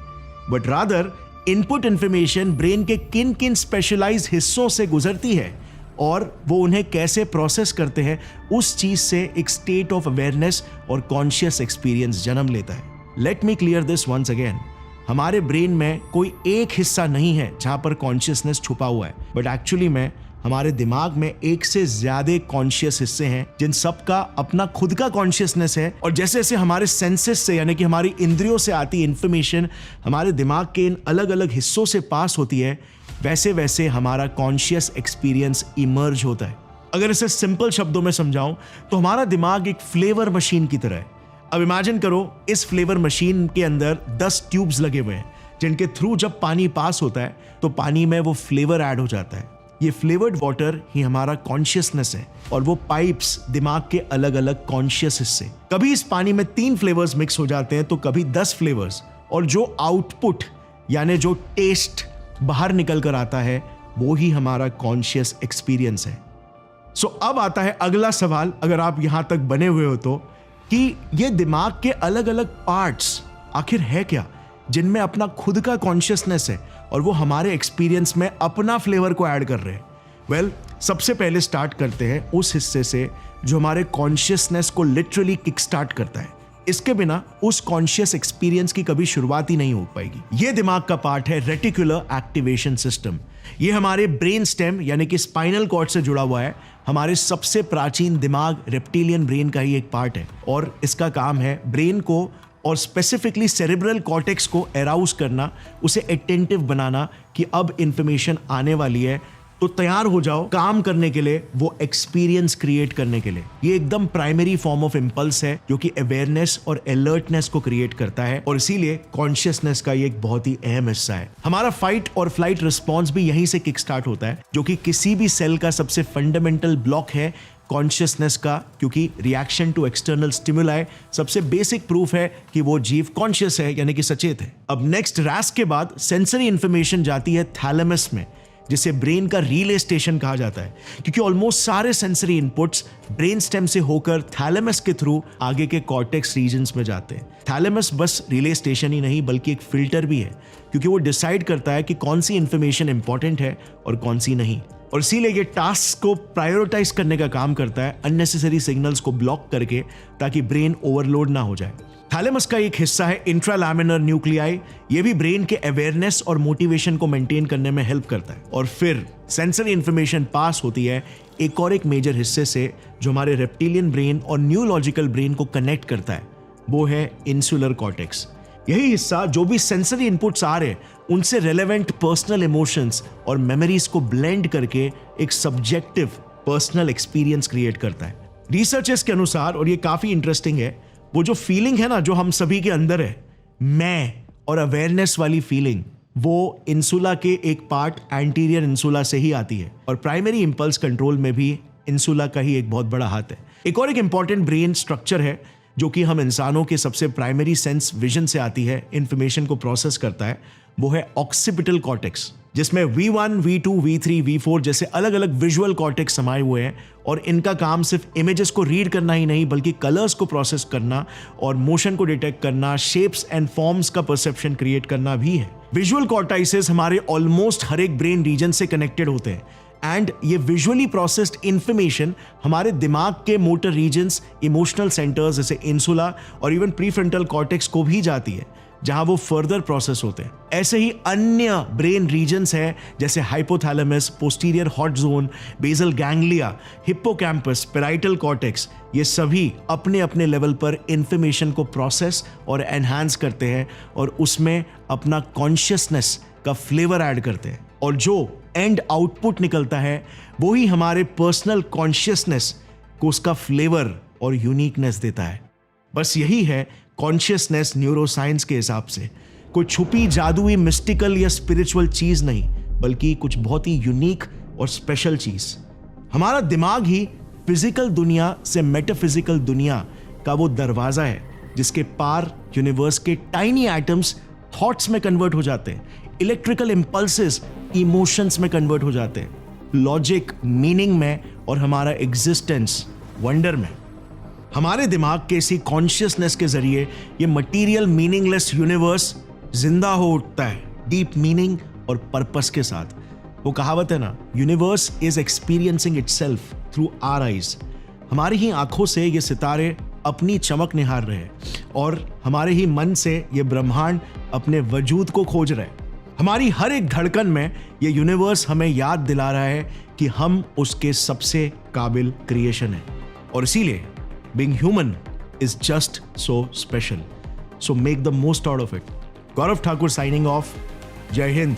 but rather input information brain के किन किन स्पेशलाइज्ड हिस्सों से गुजरती है और वो उन्हें कैसे प्रोसेस करते हैं, उस चीज से एक स्टेट ऑफ अवेयरनेस और कॉन्शियस एक्सपीरियंस जन्म लेता है। Let me clear this once again, हमारे ब्रेन में कोई एक हिस्सा नहीं है जहां पर कॉन्शियसनेस छुपा हुआ है, बट एक्चुअली में हमारे दिमाग में एक से ज्यादा कॉन्शियस हिस्से हैं जिन सब का अपना खुद का कॉन्शियसनेस है। और जैसे जैसे हमारे सेंसेस से यानी कि हमारी इंद्रियों से आती इंफॉर्मेशन हमारे दिमाग के इन अलग अलग हिस्सों से पास होती है, वैसे वैसे हमारा कॉन्शियस एक्सपीरियंस इमर्ज होता है। अगर इसे सिंपल शब्दों में समझाऊं तो हमारा दिमाग एक फ्लेवर मशीन की तरह है। अब इमेजिन करो इस फ्लेवर मशीन के अंदर 10 ट्यूब्स लगे हुए हैं जिनके थ्रू जब पानी पास होता है तो पानी में वो फ्लेवर ऐड हो जाता है। ये फ्लेवर्ड वाटर ही हमारा कॉन्शियसनेस है और वो पाइप्स दिमाग के अलग अलग कॉन्शियस हिस्से। कभी इस पानी में 3 फ्लेवर्स मिक्स हो जाते हैं तो कभी 10 फ्लेवर्स, और जो आउटपुट यानी जो टेस्ट बाहर निकल कर आता है वो ही हमारा कॉन्शियस एक्सपीरियंस है। सो अब आता है अगला सवाल, अगर आप यहां तक बने हुए हो तो, कि ये दिमाग के अलग अलग पार्ट्स आखिर है क्या जिनमें अपना खुद का कॉन्शियसनेस है और वो हमारे एक्सपीरियंस में अपना फ्लेवर को ऐड कर रहे हैं। वेल, सबसे पहले स्टार्ट करते हैं उस हिस्से से जो हमारे कॉन्शियसनेस को लिटरली किक स्टार्ट करता है। इसके बिना उस कॉन्शियस एक्सपीरियंस की कभी शुरुआत ही नहीं हो पाएगी। ये दिमाग का पार्ट है रेटिकुलर एक्टिवेशन सिस्टम। ये हमारे ब्रेन स्टेम यानी कि स्पाइनल कॉर्ड से जुड़ा हुआ है। हमारे सबसे प्राचीन दिमाग रेप्टिलियन ब्रेन का ही एक पार्ट है और इसका काम है ब्रेन को और स्पेसिफिकली सेरेब्रल कॉर्टेक्स को एराउज करना, उसे अटेंटिव बनाना कि अब इंफॉर्मेशन आने वाली है तो तैयार हो जाओ काम करने के लिए, वो एक्सपीरियंस क्रिएट करने के लिए। ये एकदम प्राइमरी फॉर्म ऑफ इंपल्स है जो कि अवेयरनेस और अलर्टनेस को क्रिएट करता है और इसीलिए कॉन्शियसनेस का ये एक बहुत ही अहम हिस्सा है। हमारा फाइट और फ्लाइट रिस्पॉन्स भी यहीं से किक स्टार्ट होता है, जो कि किसी भी सेल का सबसे फंडामेंटल ब्लॉक है कॉन्शियसनेस का, क्योंकि रिएक्शन टू एक्सटर्नल स्टिमुलाई सबसे बेसिक प्रूफ है कि वो जीव कॉन्शियस है यानी कि सचेत है। अब नेक्स्ट रैस के बाद सेंसरी इंफॉर्मेशन जाती है थैलेमस में, जिसे ब्रेन का रिले स्टेशन कहा जाता है, क्योंकि ऑलमोस्ट सारे सेंसरी इनपुट्स ब्रेन स्टेम से होकर थैलेमस के थ्रू आगे के कॉर्टेक्स रीजन्स में जाते हैं। थैलेमस बस रिले स्टेशन ही नहीं बल्कि एक फिल्टर भी है, क्योंकि वो डिसाइड करता है कि कौन सी इंफॉर्मेशन इंपॉर्टेंट है और कौन सी नहीं, और इसीलिए ये टास्क को प्रायोरिटाइज करने का काम करता है अननेसेसरी सिग्नल्स को ब्लॉक करके, ताकि ब्रेन ओवरलोड ना हो जाए। थैलेमस का एक हिस्सा है इंट्रालैमिनर न्यूक्लियाई। ये भी ब्रेन के अवेयरनेस और मोटिवेशन को मेंटेन करने में हेल्प करता है। और फिर सेंसरी इंफॉर्मेशन पास होती है एक और एक मेजर हिस्से से जो हमारे रेप्टिलियन ब्रेन और न्यूरोलॉजिकल ब्रेन को कनेक्ट करता है, वो है इंसुलर कॉर्टेक्स। यही हिस्सा जो भी सेंसरी इनपुट्स आ रहे उनसे रेलेवेंट पर्सनल इमोशंस और मेमोरीज को ब्लेंड करके एक सब्जेक्टिव पर्सनल एक्सपीरियंस क्रिएट करता है। रिसर्चर्स के अनुसार, और ये काफी इंटरेस्टिंग है, वो जो फीलिंग है ना जो हम सभी के अंदर है, मैं और अवेयरनेस वाली फीलिंग, वो इंसुला के एक पार्ट एंटीरियर इंसुला से ही आती है और प्राइमरी इंपल्स कंट्रोल में भी इंसुला का ही एक बहुत बड़ा हाथ है। एक और एक इंपॉर्टेंट ब्रेन स्ट्रक्चर है जो कि हम इंसानों के सबसे प्राइमरी सेंस विजन से आती है, इंफॉर्मेशन को प्रोसेस करता है, वो है ऑक्सीपिटल कॉर्टेक्स, जिसमें V1, V2, V3, V4 जैसे अलग अलग विजुअल कॉर्टेक्स समाये हुए हैं और इनका काम सिर्फ इमेजेस को रीड करना ही नहीं बल्कि कलर्स को प्रोसेस करना और मोशन को डिटेक्ट करना, शेप्स एंड फॉर्म्स का परसेप्शन क्रिएट करना भी है। विजुअल कॉर्टाइसेस हमारे ऑलमोस्ट हर एक ब्रेन रीजन से कनेक्टेड होते हैं एंड ये विजुअली प्रोसेस्ड इंफॉर्मेशन हमारे दिमाग के मोटर रीजन्स, इमोशनल सेंटर्स जैसे इंसुला और इवन प्रीफ्रंटल कॉर्टेक्स को भी जाती है, जहां वो फर्दर प्रोसेस होते हैं। ऐसे ही अन्य ब्रेन रीजन्स हैं जैसे hypothalamus, posterior hot zone, basal ganglia, hippocampus, parietal cortex, ये सभी अपने अपने लेवल पर इंफॉर्मेशन को प्रोसेस और एनहांस करते हैं और उसमें अपना कॉन्शियसनेस का फ्लेवर ऐड करते हैं, और जो एंड आउटपुट निकलता है वो ही हमारे पर्सनल कॉन्शियसनेस को उसका फ्लेवर और यूनिकनेस देता है। बस यही है कॉन्शियसनेस न्यूरोसाइंस के हिसाब से, कोई छुपी जादुई मिस्टिकल या स्पिरिचुअल चीज नहीं, बल्कि कुछ बहुत ही यूनिक और स्पेशल चीज। हमारा दिमाग ही फिजिकल दुनिया से मेटाफिजिकल दुनिया का वो दरवाजा है जिसके पार यूनिवर्स के टाइनी एटम्स थॉट्स में कन्वर्ट हो जाते हैं, इलेक्ट्रिकल इंपल्सेस इमोशंस में कन्वर्ट हो जाते हैं, लॉजिक मीनिंग में और हमारा एग्जिस्टेंस वंडर में। हमारे दिमाग के इसी कॉन्शियसनेस के जरिए ये मटीरियल मीनिंगलेस यूनिवर्स जिंदा हो उठता है डीप मीनिंग और पर्पस के साथ। वो कहावत है ना, universe is experiencing itself through our eyes. हमारी ही आंखों से ये सितारे अपनी चमक निहार रहे हैं और हमारे ही मन से ये ब्रह्मांड अपने वजूद को खोज रहे हैं। हमारी हर एक धड़कन में ये यूनिवर्स हमें याद दिला रहा है कि हम उसके सबसे काबिल क्रिएशन है और इसीलिए being human is just so special. So make the most out of it. Gaurav Thakur signing off. जय हिंद।